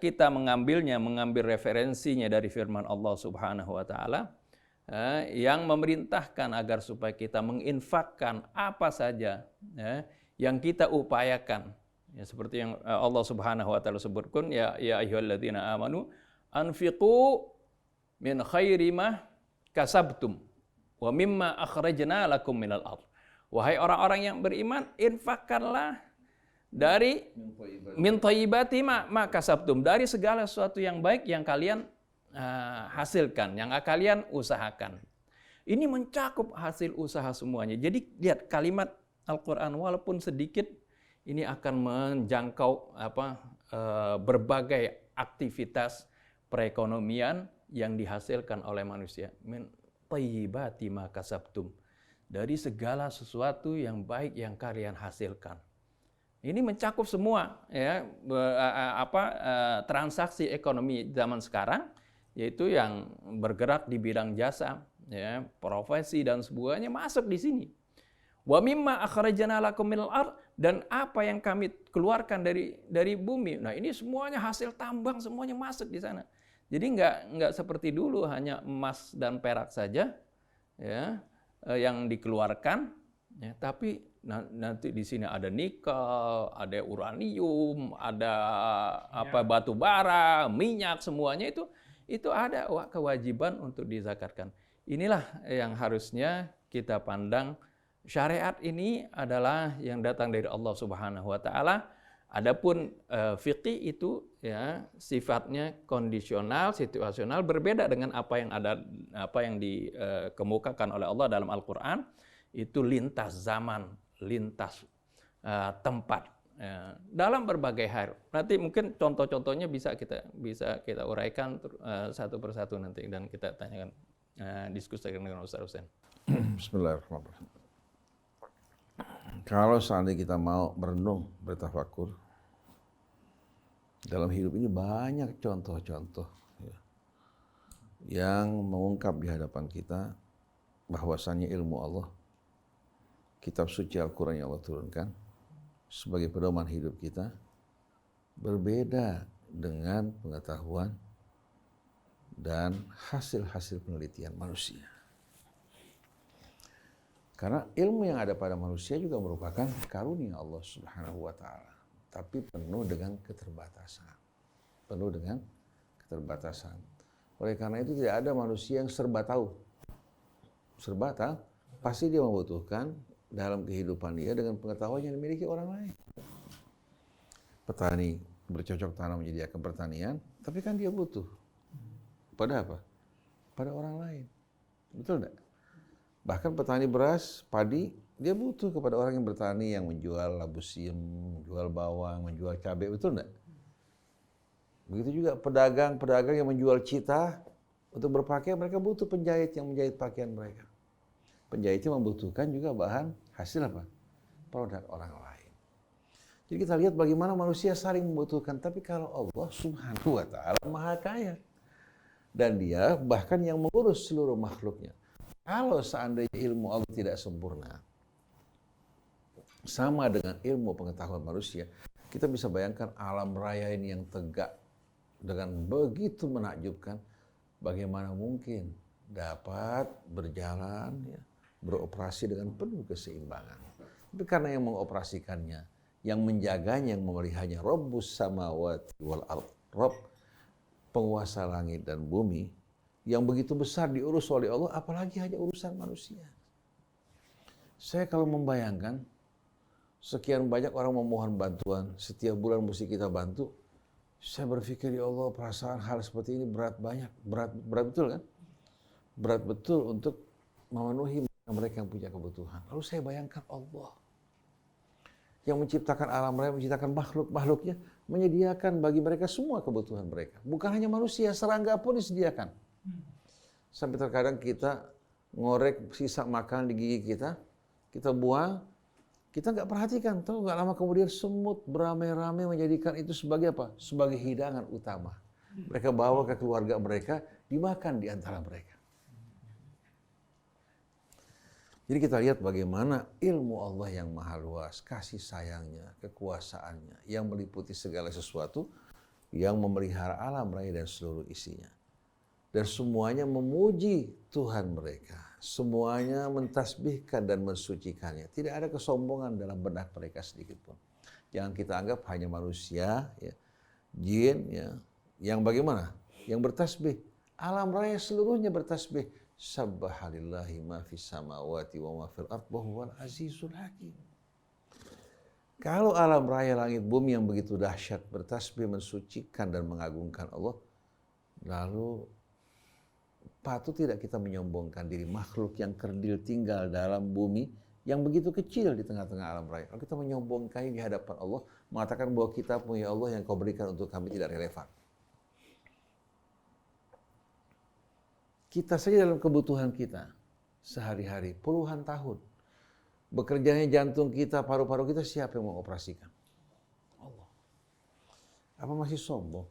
kita mengambil referensinya dari firman Allah Subhanahu wa taala yang memerintahkan agar supaya kita menginfakkan apa saja yang kita upayakan. Ya, seperti yang Allah Subhanahu wa taala sebutkan, ya ayyuhalladzina amanu anfiqu min khairi ma kasabtum wa mimma akhrajna lakum minal ardh. Wahai orang-orang yang beriman, infakkanlah dari min thayyibati ma kasabtum, dari segala sesuatu yang baik yang kalian hasilkan, yang kalian usahakan. Ini mencakup hasil usaha semuanya. Jadi lihat kalimat Al-Qur'an walaupun sedikit ini akan menjangkau berbagai aktivitas perekonomian yang dihasilkan oleh manusia. Min thayyibati ma kasabtum, dari segala sesuatu yang baik yang kalian hasilkan. Ini mencakup semua ya transaksi ekonomi zaman sekarang, yaitu yang bergerak di bidang jasa, ya, profesi dan sebagainya masuk di sini. Wa mimma akhrajna lakum minal ardh, dan apa yang kami keluarkan dari bumi. Nah, ini semuanya hasil tambang, semuanya masuk di sana. Jadi enggak seperti dulu hanya emas dan perak saja ya yang dikeluarkan, ya, tapi nanti di sini ada nikel, ada uranium, ada batu bara, minyak, semuanya itu ada kewajiban untuk dizakatkan. Inilah yang harusnya kita pandang. Syariat ini adalah yang datang dari Allah Subhanahu wa taala. Adapun fikih itu ya sifatnya kondisional, situasional, berbeda dengan apa yang dikemukakan oleh Allah dalam Al-Qur'an. Itu lintas zaman, lintas tempat, dalam berbagai hal. Nanti mungkin contoh-contohnya bisa kita uraikan satu persatu nanti dan kita tanyakan, diskusikan dengan Ustaz Husain. Bismillahirrahmanirrahim. Kalau seandainya kita mau merenung, bertafakur, dalam hidup ini banyak contoh-contoh ya, yang mengungkap di hadapan kita bahwasannya ilmu Allah, kitab suci Al-Quran yang Allah turunkan sebagai pedoman hidup kita, berbeda dengan pengetahuan dan hasil-hasil penelitian manusia. Karena ilmu yang ada pada manusia juga merupakan karunia Allah Subhanahu wa taala, tapi penuh dengan keterbatasan. Penuh dengan keterbatasan. Oleh karena itu tidak ada manusia yang serba tahu. Serba tahu, pasti dia membutuhkan dalam kehidupan dia dengan pengetahuan yang dimiliki orang lain. Petani bercocok tanam menyediakan pertanian, tapi kan dia butuh pada apa? Pada orang lain. Betul enggak? Bahkan petani beras, padi, dia butuh kepada orang yang bertani, yang menjual labu siam, menjual bawang, menjual cabai, betul enggak? Begitu juga pedagang yang menjual cita untuk berpakaian, mereka butuh penjahit yang menjahit pakaian mereka. Penjahitnya membutuhkan juga bahan hasil apa? Produk orang lain. Jadi kita lihat bagaimana manusia saling membutuhkan, tapi kalau Allah Subhanahu wa taala Maha Kaya. Dan dia bahkan yang mengurus seluruh makhluknya. Kalau seandainya ilmu Allah tidak sempurna, sama dengan ilmu pengetahuan manusia, kita bisa bayangkan alam raya ini yang tegak dengan begitu menakjubkan, bagaimana mungkin dapat berjalan, ya, beroperasi dengan penuh keseimbangan. Tapi karena yang mengoperasikannya, yang menjaganya, yang memeliharanya, Rabbus samawati wal ard, Rabb, penguasa langit dan bumi, yang begitu besar diurus oleh Allah, apalagi hanya urusan manusia. Saya kalau membayangkan, sekian banyak orang memohon bantuan, setiap bulan mesti kita bantu, saya berpikir, ya Allah, perasaan hal seperti ini berat betul kan? Berat betul untuk memenuhi mereka yang punya kebutuhan. Lalu saya bayangkan Allah yang menciptakan alam raya, menciptakan makhluk-makhluknya, menyediakan bagi mereka semua kebutuhan mereka. Bukan hanya manusia, serangga pun disediakan. Sampai terkadang kita ngorek sisa makanan di gigi kita, kita buang, kita nggak perhatikan. Tahu nggak lama kemudian semut beramai-ramai menjadikan itu sebagai apa? Sebagai hidangan utama. Mereka bawa ke keluarga mereka, dimakan di antara mereka. Jadi kita lihat bagaimana ilmu Allah yang maha luas, kasih sayangnya, kekuasaannya, yang meliputi segala sesuatu, yang memelihara alam raya dan seluruh isinya. Dan semuanya memuji Tuhan mereka. Semuanya mentasbihkan dan mensucikannya. Tidak ada kesombongan dalam benak mereka sedikit pun. Jangan kita anggap hanya manusia, ya, jin, ya, yang bagaimana? Yang bertasbih. Alam raya seluruhnya bertasbih. Sabbahalillahi ma fis samawati wa ma fil ard wa huwal azizul hakim. Kalau alam raya langit bumi yang begitu dahsyat bertasbih, mensucikan dan mengagungkan Allah, lalu patut tidak kita menyombongkan diri, makhluk yang kerdil tinggal dalam bumi yang begitu kecil di tengah-tengah alam raya. Kalau kita menyombongkan di hadapan Allah, mengatakan bahwa kita punya Allah yang kau berikan untuk kami tidak relevan. Kita saja dalam kebutuhan kita sehari-hari, puluhan tahun, bekerjanya jantung kita, paru-paru kita, siapa yang mengoperasikan? Allah. Apa masih sombong?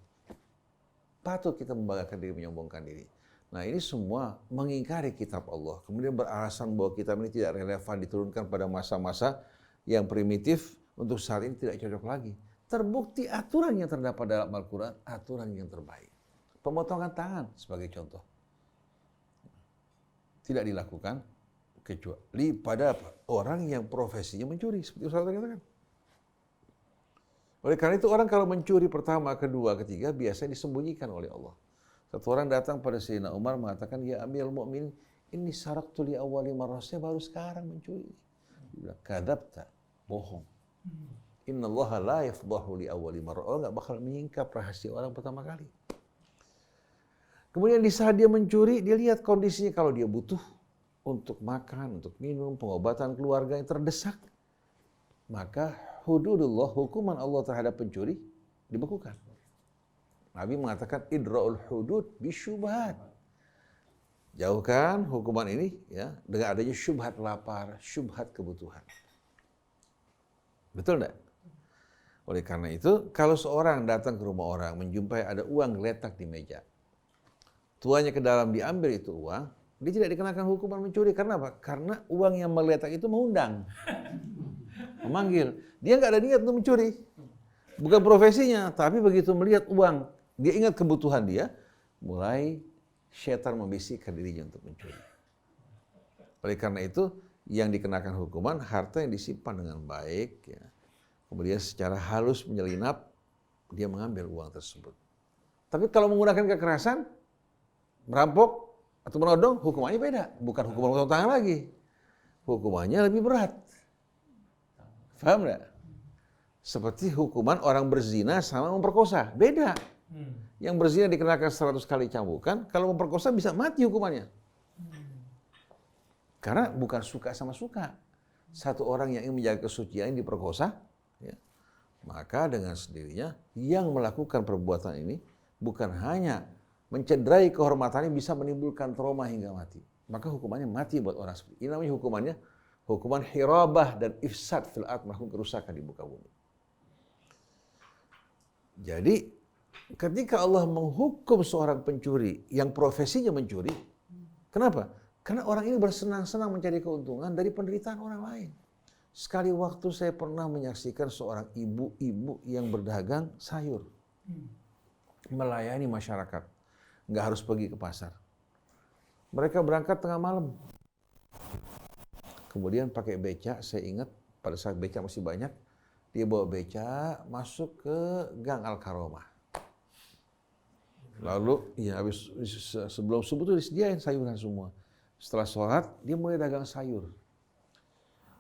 Patut kita membanggakan diri, menyombongkan diri. Nah, ini semua mengingkari kitab Allah. Kemudian beralasan bahwa kitab ini tidak relevan, diturunkan pada masa-masa yang primitif, untuk saat ini tidak cocok lagi. Terbukti aturan yang terdapat dalam Al-Quran, aturan yang terbaik. Pemotongan tangan sebagai contoh. Tidak dilakukan kecuali pada orang yang profesinya mencuri, seperti Ustaz katakan. Oleh karena itu orang kalau mencuri pertama, kedua, ketiga biasanya disembunyikan oleh Allah. Satu orang datang pada Sayyidina Umar mengatakan, ya Amirul Mukminin, ini saraktu li awwali marrah, saya baru sekarang mencuri. Dia bilang, kadzabta, bohong. Innallaha la yafdahu li awwali marrah. Allah enggak bakal menyingkap rahasia orang pertama kali. Kemudian di saat dia mencuri, dia lihat kondisinya kalau dia butuh untuk makan, untuk minum, pengobatan keluarga yang terdesak. Maka hududullah, hukuman Allah terhadap pencuri, dibekukan. Nabi mengatakan idra'ul hudud bisyubhat. Jauhkan hukuman ini ya dengan adanya syubhat lapar, syubhat kebutuhan. Betul enggak? Oleh karena itu, kalau seorang datang ke rumah orang menjumpai ada uang geletak di meja, tuanya ke dalam diambil itu uang, dia tidak dikenakan hukuman mencuri. Karena apa? Karena uang yang meletak itu mengundang, memanggil. Dia nggak ada niat untuk mencuri, bukan profesinya. Tapi begitu melihat uang, dia ingat kebutuhan dia, mulai syaitan membisikkan dirinya untuk mencuri. Oleh karena itu, yang dikenakan hukuman harta yang disimpan dengan baik, ya. Kemudian secara halus menyelinap, dia mengambil uang tersebut. Tapi kalau menggunakan kekerasan, merampok atau menodong, hukumannya beda. Bukan hukuman potong tangan lagi. Hukumannya lebih berat. Paham nggak? Seperti hukuman orang berzina sama memperkosa. Beda. Yang berzina dikenakan 100 kali cambukan, kalau memperkosa bisa mati hukumannya. Karena bukan suka sama suka. Satu orang yang ingin menjaga kesucian diperkosa, ya, maka dengan sendirinya yang melakukan perbuatan ini bukan hanya mencederai kehormatannya, bisa menimbulkan trauma hingga mati. Maka hukumannya mati buat orang seperti ini. Namanya hukumannya hukuman hirabah dan ifsad fil ard, melakukan kerusakan di muka bumi. Jadi ketika Allah menghukum seorang pencuri yang profesinya mencuri, kenapa? Karena orang ini bersenang-senang mencari keuntungan dari penderitaan orang lain. Sekali waktu saya pernah menyaksikan seorang ibu-ibu yang berdagang sayur. Melayani masyarakat. Nggak harus pergi ke pasar. Mereka berangkat tengah malam. Kemudian pakai becak, saya ingat pada saat becak masih banyak, dia bawa becak masuk ke Gang Al-Karomah. Lalu, ya habis sebelum subuh tuh disediain sayuran semua. Setelah sholat, dia mulai dagang sayur.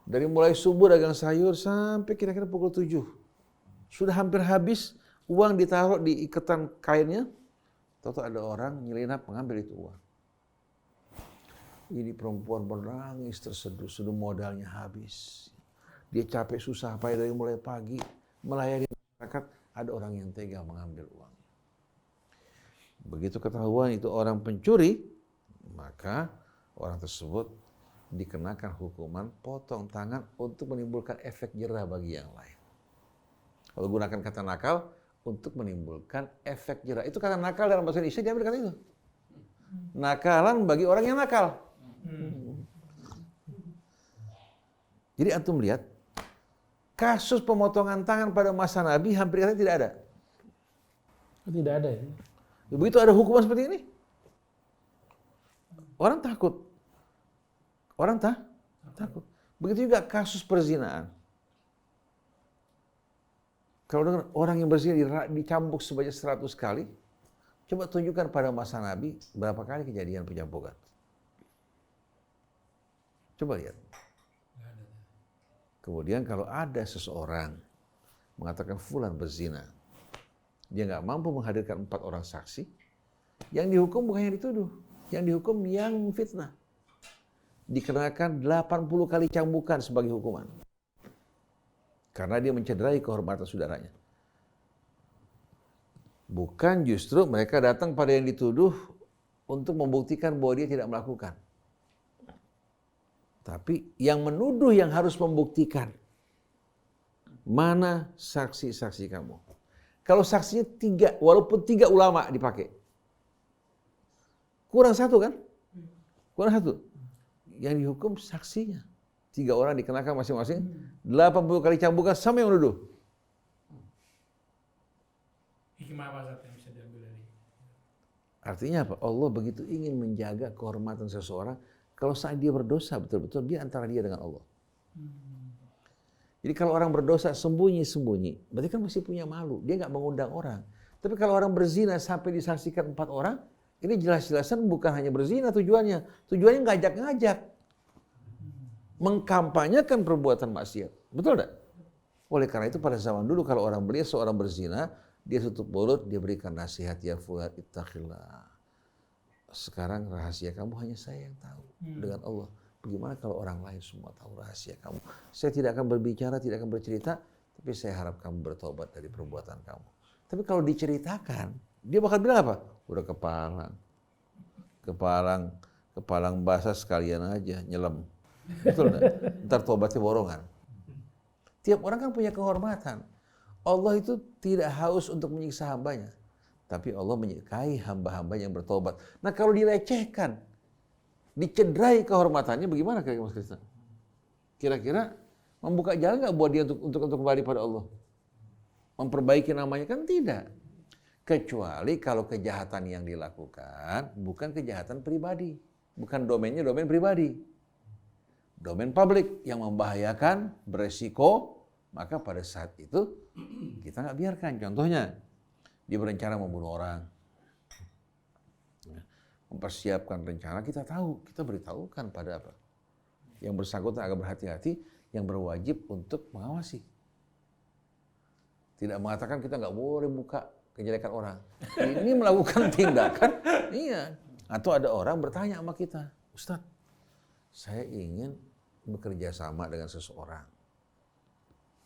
Dari mulai subuh dagang sayur sampai kira-kira pukul 7. Sudah hampir habis, uang ditaruh di ikatan kainnya. Tahu ada orang nyelinap mengambil itu uang. Ini perempuan menangis terseduh, sudah modalnya habis. Dia capek susah payah dari mulai pagi, melayani masyarakat, ada orang yang tega mengambil uang. Begitu ketahuan itu orang pencuri, maka orang tersebut dikenakan hukuman potong tangan untuk menimbulkan efek jerah bagi yang lain. Kalau gunakan kata nakal, untuk menimbulkan efek jerah. Itu kata nakal dalam bahasa Indonesia diambil kata itu. Nakalan bagi orang yang nakal. Jadi antum lihat, kasus pemotongan tangan pada masa Nabi hampir katanya tidak ada. Tidak ada ya? Begitu ada hukuman seperti ini, orang takut. Orang takut. Begitu juga kasus perzinaan. Kalau orang yang berzina dicambuk sebanyak 100 kali, coba tunjukkan pada masa Nabi berapa kali kejadian pencambukan. Coba lihat. Kemudian kalau ada seseorang mengatakan fulan berzina, dia nggak mampu menghadirkan 4 orang saksi, yang dihukum bukan yang dituduh, yang dihukum yang fitnah. Dikenakan 80 kali cambukan sebagai hukuman. Karena dia mencederai kehormatan saudaranya. Bukan justru mereka datang pada yang dituduh untuk membuktikan bahwa dia tidak melakukan. Tapi yang menuduh yang harus membuktikan. Mana saksi-saksi kamu? Kalau saksinya 3, walaupun 3 ulama dipakai. Kurang 1 kan? Kurang 1. Yang dihukum saksinya. 3 orang dikenakan masing-masing. 80 kali cambukan sama yang menuduh. Hikmah apa yang bisa diambil dari? Artinya apa? Allah begitu ingin menjaga kehormatan seseorang. Kalau saat dia berdosa betul-betul, dia antara dia dengan Allah. Jadi kalau orang berdosa sembunyi-sembunyi, berarti kan masih punya malu. Dia nggak mengundang orang. Tapi kalau orang berzina sampai disaksikan 4 orang, ini jelas-jelasan bukan hanya berzina tujuannya. Tujuannya ngajak-ngajak. Mengkampanyekan perbuatan maksiat. Betul tidak? Oleh karena itu pada zaman dulu kalau orang melihat seorang berzina, dia tutup mulut, dia berikan nasihat, ya fulan ittaqillah. Sekarang rahasia kamu hanya saya yang tahu dengan Allah. Bagaimana kalau orang lain semua tahu rahasia kamu? Saya tidak akan berbicara, tidak akan bercerita, tapi saya harap kamu bertobat dari perbuatan kamu. Tapi kalau diceritakan, dia bakal bilang apa? Udah kepalang basah sekalian aja, nyelam. Betul enggak? Ntar tobatnya borongan. Tiap orang kan punya kehormatan. Allah itu tidak haus untuk menyiksa hambanya. Tapi Allah menyukai hamba-hamba yang bertobat. Nah kalau dilecehkan, dicederai kehormatannya, bagaimana kira-kira Mas Kristen? Kira-kira membuka jalan nggak buat dia untuk kembali pada Allah? Memperbaiki namanya kan tidak. Kecuali kalau kejahatan yang dilakukan bukan kejahatan pribadi. Bukan domainnya domain pribadi. Domain publik yang membahayakan, beresiko, maka pada saat itu kita nggak biarkan. Contohnya, dia berencana membunuh orang. Mempersiapkan rencana, kita tahu, kita beritahukan pada apa? Yang bersangkutan agak berhati-hati, yang berwajib untuk mengawasi. Tidak mengatakan kita nggak boleh buka kejelekan orang. Ini melakukan tindakan, iya. Atau ada orang bertanya sama kita, Ustadz, saya ingin bekerja sama dengan seseorang.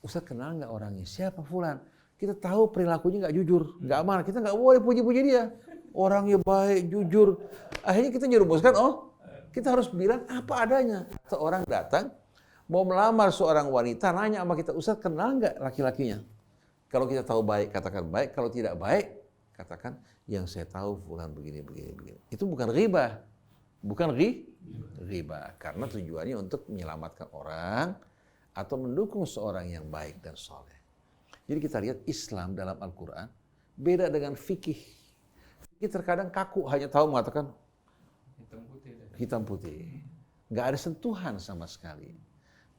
Ustadz kenal nggak orangnya? Siapa fulan? Kita tahu perilakunya nggak jujur, nggak amanah. Kita nggak boleh puji-puji dia. Orangnya baik, jujur. Akhirnya kita nyerumuskan, kita harus bilang apa adanya. Seorang datang, mau melamar seorang wanita, nanya sama kita, Ustadz kenal nggak laki-lakinya? Kalau kita tahu baik, katakan baik. Kalau tidak baik, katakan yang saya tahu fulan begini. Itu bukan riba. Bukan riba. Karena tujuannya untuk menyelamatkan orang atau mendukung seorang yang baik dan soleh. Jadi kita lihat Islam dalam Al-Quran beda dengan fikih. Fikih terkadang kaku, hanya tahu mengatakan hitam putih. Nggak ada sentuhan sama sekali.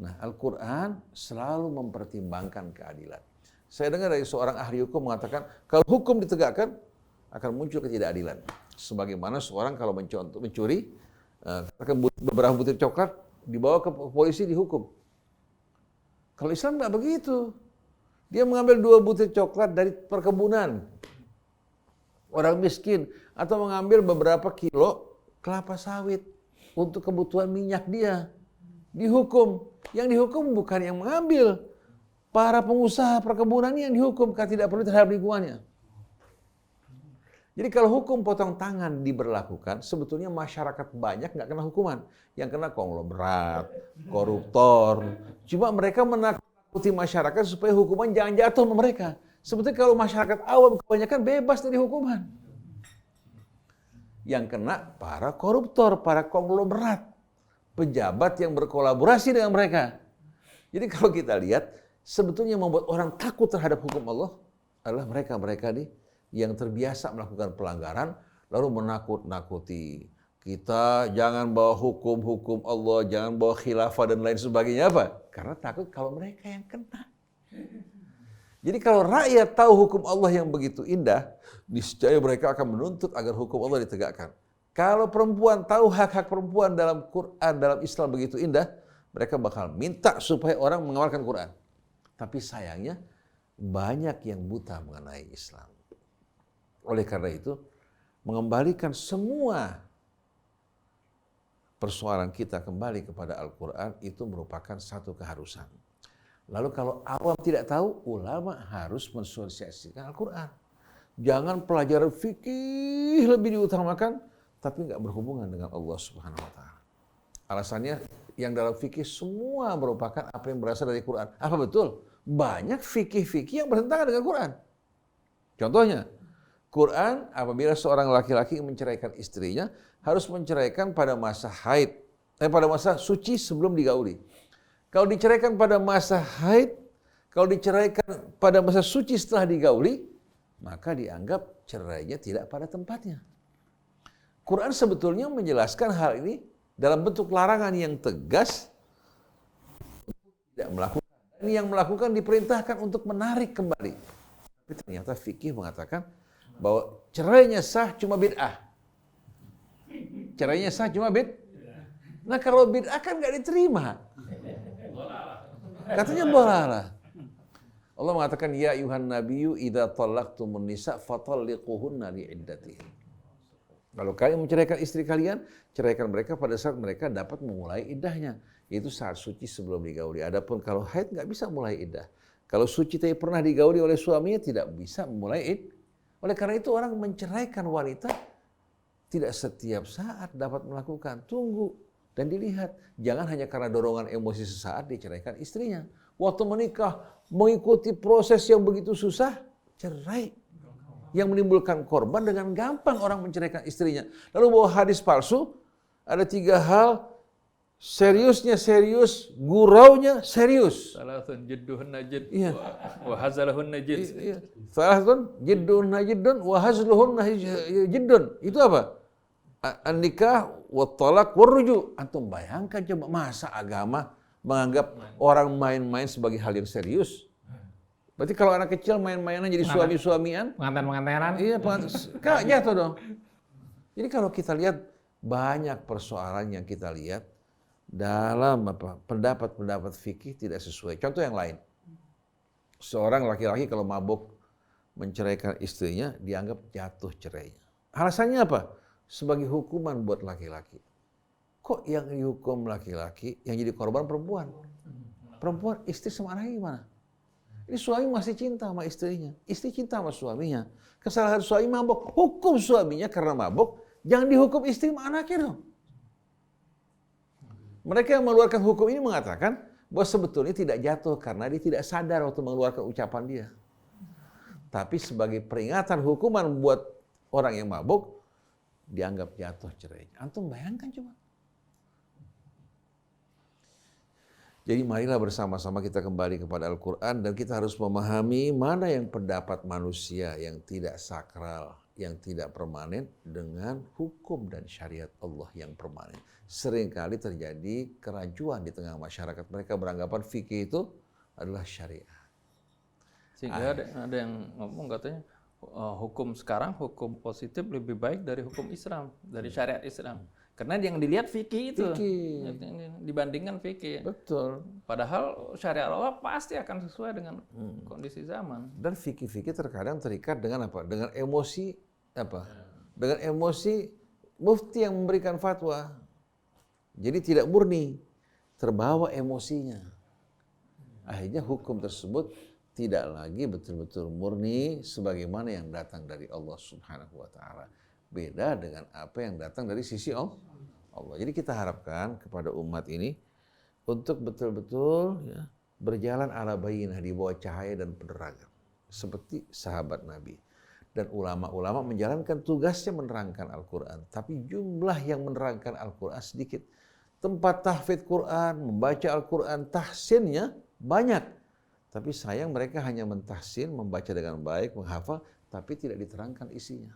Nah, Al-Quran selalu mempertimbangkan keadilan. Saya dengar dari seorang ahli hukum mengatakan, kalau hukum ditegakkan, akan muncul ketidakadilan. Sebagaimana seorang kalau mencuri, beberapa butir coklat, dibawa ke polisi dihukum. Kalau Islam nggak begitu. Dia mengambil 2 butir coklat dari perkebunan orang miskin, atau mengambil beberapa kilo kelapa sawit untuk kebutuhan minyak dia. Dihukum. Yang dihukum bukan yang mengambil. Para pengusaha perkebunan yang dihukum karena tidak perlu terhadap lingkungannya. Jadi kalau hukum potong tangan diberlakukan, sebetulnya masyarakat banyak nggak kena hukuman. Yang kena konglomerat, koruptor. Cuma mereka menakuti masyarakat supaya hukuman jangan jatuh ke mereka. Sebetulnya kalau masyarakat awam kebanyakan bebas dari hukuman. Yang kena para koruptor, para konglomerat. Pejabat yang berkolaborasi dengan mereka. Jadi kalau kita lihat, sebetulnya yang membuat orang takut terhadap hukum Allah adalah mereka-mereka yang terbiasa melakukan pelanggaran, lalu menakut-nakuti. Kita jangan bawa hukum-hukum Allah, jangan bawa khilafah dan lain sebagainya. Apa? Karena takut kalau mereka yang kena. Jadi kalau rakyat tahu hukum Allah yang begitu indah, niscaya mereka akan menuntut agar hukum Allah ditegakkan. Kalau perempuan tahu hak-hak perempuan dalam Quran, dalam Islam begitu indah, mereka bakal minta supaya orang mengamalkan Quran. Tapi sayangnya banyak yang buta mengenai Islam. Oleh karena itu, mengembalikan semua persoalan kita kembali kepada Al-Quran itu merupakan satu keharusan. Lalu kalau awam tidak tahu, ulama harus mensosialisasikan Al-Quran. Jangan pelajaran fikih lebih diutamakan, tapi nggak berhubungan dengan Allah Subhanahu Wa Taala. Alasannya yang dalam fikih semua merupakan apa yang berasal dari Quran. Apa betul? Banyak fikih-fikih yang bertentangan dengan Quran. Contohnya, Quran apabila seorang laki-laki menceraikan istrinya harus menceraikan pada masa haid, pada masa suci sebelum digauli. Kalau diceraikan pada masa haid, kalau diceraikan pada masa suci setelah digauli, maka dianggap cerainya tidak pada tempatnya. Quran sebetulnya menjelaskan hal ini dalam bentuk larangan yang tegas tidak melakukan. Dan yang melakukan diperintahkan untuk menarik kembali. Tapi ternyata fikih mengatakan bahwa cerainya sah cuma bid'ah. Cerainya sah cuma bid'ah. Nah kalau bid'ah kan nggak diterima. Katanya bolalah. Allah mengatakan ya ayuhan nabiyyu idza talaqtumun nisa fatalliquhunna li'iddatihin. Kalau kalian menceraikan istri kalian, ceraikan mereka pada saat mereka dapat memulai iddahnya. Itu saat suci sebelum digauli. Adapun kalau haid nggak bisa mulai iddah. Kalau suci tapi pernah digauli oleh suaminya tidak bisa memulai iddah. Oleh karena itu orang menceraikan wanita tidak setiap saat dapat melakukan. Tunggu dan dilihat. Jangan hanya karena dorongan emosi sesaat diceraikan istrinya. Waktu menikah mengikuti proses yang begitu susah, cerai. Yang menimbulkan korban dengan gampang orang menceraikan istrinya. Lalu bawa hadis palsu, ada 3 hal, seriusnya serius, guraunya serius. Salatun jidduhunna jidd, Iya. wa hazalahunna jidd. Iya. Salatun jidduhunna jiddun, wa hazluhunna jiddun. Itu apa? An-nikah, wa talaq, wa ruju'. Antum bayangkan coba, masa agama menganggap orang main-main sebagai hal yang serius? Berarti kalau anak kecil main-mainan jadi suami-suamian, Pengantin-pengantinan. iya, kak jatuh dong. Jadi kalau kita lihat banyak persoalan yang kita lihat dalam pendapat-pendapat fikih tidak sesuai. Contoh yang lain, seorang laki-laki kalau mabuk menceraikan istrinya dianggap jatuh cerainya. Alasannya apa? Sebagai hukuman buat laki-laki. Kok yang dihukum laki-laki, yang jadi korban perempuan? Perempuan istri sama anaknya gimana? Ini suami masih cinta sama istrinya, istri cinta sama suaminya. Kesalahan suami mabuk, hukum suaminya karena mabuk, jangan dihukum istri sama anaknya dong. Mereka yang mengeluarkan hukum ini mengatakan bahwa sebetulnya tidak jatuh karena dia tidak sadar waktu mengeluarkan ucapan dia. Tapi sebagai peringatan hukuman buat orang yang mabuk, dianggap jatuh cerainya. Antum bayangkan coba. Jadi marilah bersama-sama kita kembali kepada Al-Quran dan kita harus memahami mana yang pendapat manusia yang tidak sakral, yang tidak permanen dengan hukum dan syariat Allah yang permanen. Seringkali terjadi keracuan di tengah masyarakat. Mereka beranggapan fikih itu adalah syariat. Sehingga ada yang ngomong katanya hukum sekarang, hukum positif lebih baik dari hukum Islam, dari syariat Islam. Karena yang dilihat fikih itu dibandingkan fikih. Betul. Padahal syariat Allah pasti akan sesuai dengan kondisi zaman. Dan fikih-fikih terkadang terikat dengan apa? Dengan emosi apa? Dengan emosi mufti yang memberikan fatwa. Jadi tidak murni, terbawa emosinya. Akhirnya hukum tersebut tidak lagi betul-betul murni sebagaimana yang datang dari Allah Subhanahu wa taala. Beda dengan apa yang datang dari sisi Allah. Jadi kita harapkan kepada umat ini untuk betul-betul ya, berjalan ala bayyinah di bawah cahaya dan penerangan seperti sahabat Nabi. Dan ulama-ulama menjalankan tugasnya menerangkan Al-Quran, tapi jumlah yang menerangkan Al-Quran sedikit. Tempat tahfidz Quran, membaca Al-Quran, tahsinnya banyak. Tapi sayang mereka hanya mentahsin, membaca dengan baik, menghafal, tapi tidak diterangkan isinya.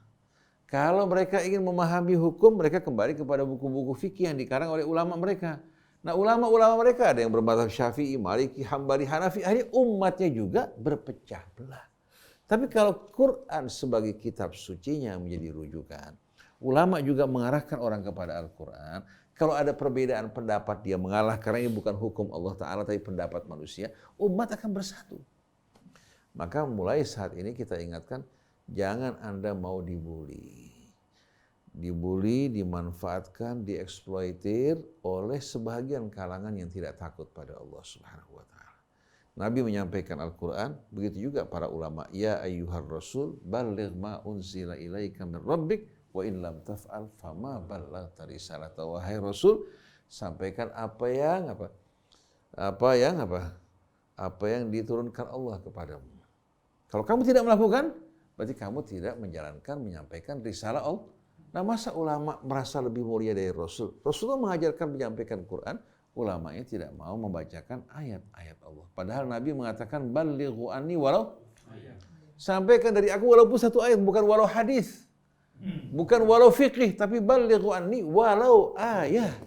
Kalau mereka ingin memahami hukum, mereka kembali kepada buku-buku fikih yang dikarang oleh ulama mereka. Nah, ulama-ulama mereka ada yang bermadzhab Syafi'i, Maliki, Hambali, Hanafi, akhirnya umatnya juga berpecah belah. Tapi kalau Quran sebagai kitab sucinya menjadi rujukan, ulama juga mengarahkan orang kepada Al-Quran. Kalau ada perbedaan pendapat, dia mengalah karena ini bukan hukum Allah Ta'ala, tapi pendapat manusia, umat akan bersatu. Maka mulai saat ini kita ingatkan, jangan Anda mau dibuli. Dibuli, dimanfaatkan, dieksploitir oleh sebagian kalangan yang tidak takut pada Allah Subhanahu wa taala. Nabi menyampaikan Al-Quran, begitu juga para ulama. Ya ayyuhar rasul, balligh ma unzila ilaika min rabbik, wa in lam taf'al fama ballaghta risalata. Wahai Rasul, sampaikan apa yang diturunkan Allah kepadamu. Kalau kamu tidak melakukan, berarti kamu tidak menyampaikan risalah Allah. Nah, masa ulama merasa lebih mulia dari Rasul? Rasulullah mengajarkan menyampaikan Quran, ulamanya tidak mau membacakan ayat-ayat Allah. Padahal Nabi mengatakan ballighu anni walau sampaikan dari aku walaupun satu ayat, bukan walau hadis. Bukan walau fiqih, tapi ballighu anni walau ayat.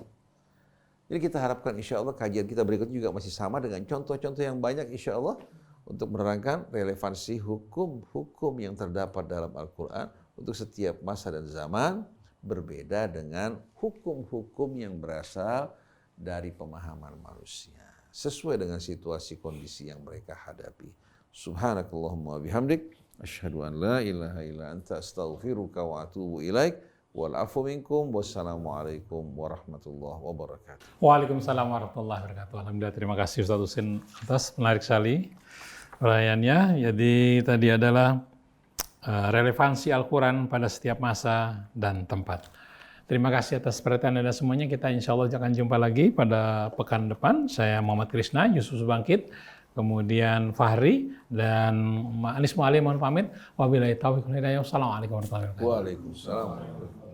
Jadi kita harapkan insya Allah kajian kita berikutnya juga masih sama dengan contoh-contoh yang banyak insya Allah untuk menerangkan relevansi hukum-hukum yang terdapat dalam Al-Quran untuk setiap masa dan zaman, berbeda dengan hukum-hukum yang berasal dari pemahaman manusia sesuai dengan situasi kondisi yang mereka hadapi. Subhanakallahumma bihamdik, asyhadu an la ilaha illa anta astaghfiruka wa atubu ilaik. Wal afu minkum, wassalamualaikum warahmatullahi wabarakatuh. Waalaikumsalam warahmatullahi wabarakatuh. Alhamdulillah, terima kasih Ustaz Husin atas menarik sekali uraiannya. Jadi tadi adalah relevansi Al-Quran pada setiap masa dan tempat. Terima kasih atas perhatian Anda semuanya. Kita insya Allah akan jumpa lagi pada pekan depan. Saya Muhammad Krishna, Yusuf Bangkit, kemudian Fahri, dan Anis Mu'alim mohon pamit. Wabillahi taufiq wal hidayah. Wassalamualaikum warahmatullahi wabarakatuh. Waalaikumsalam.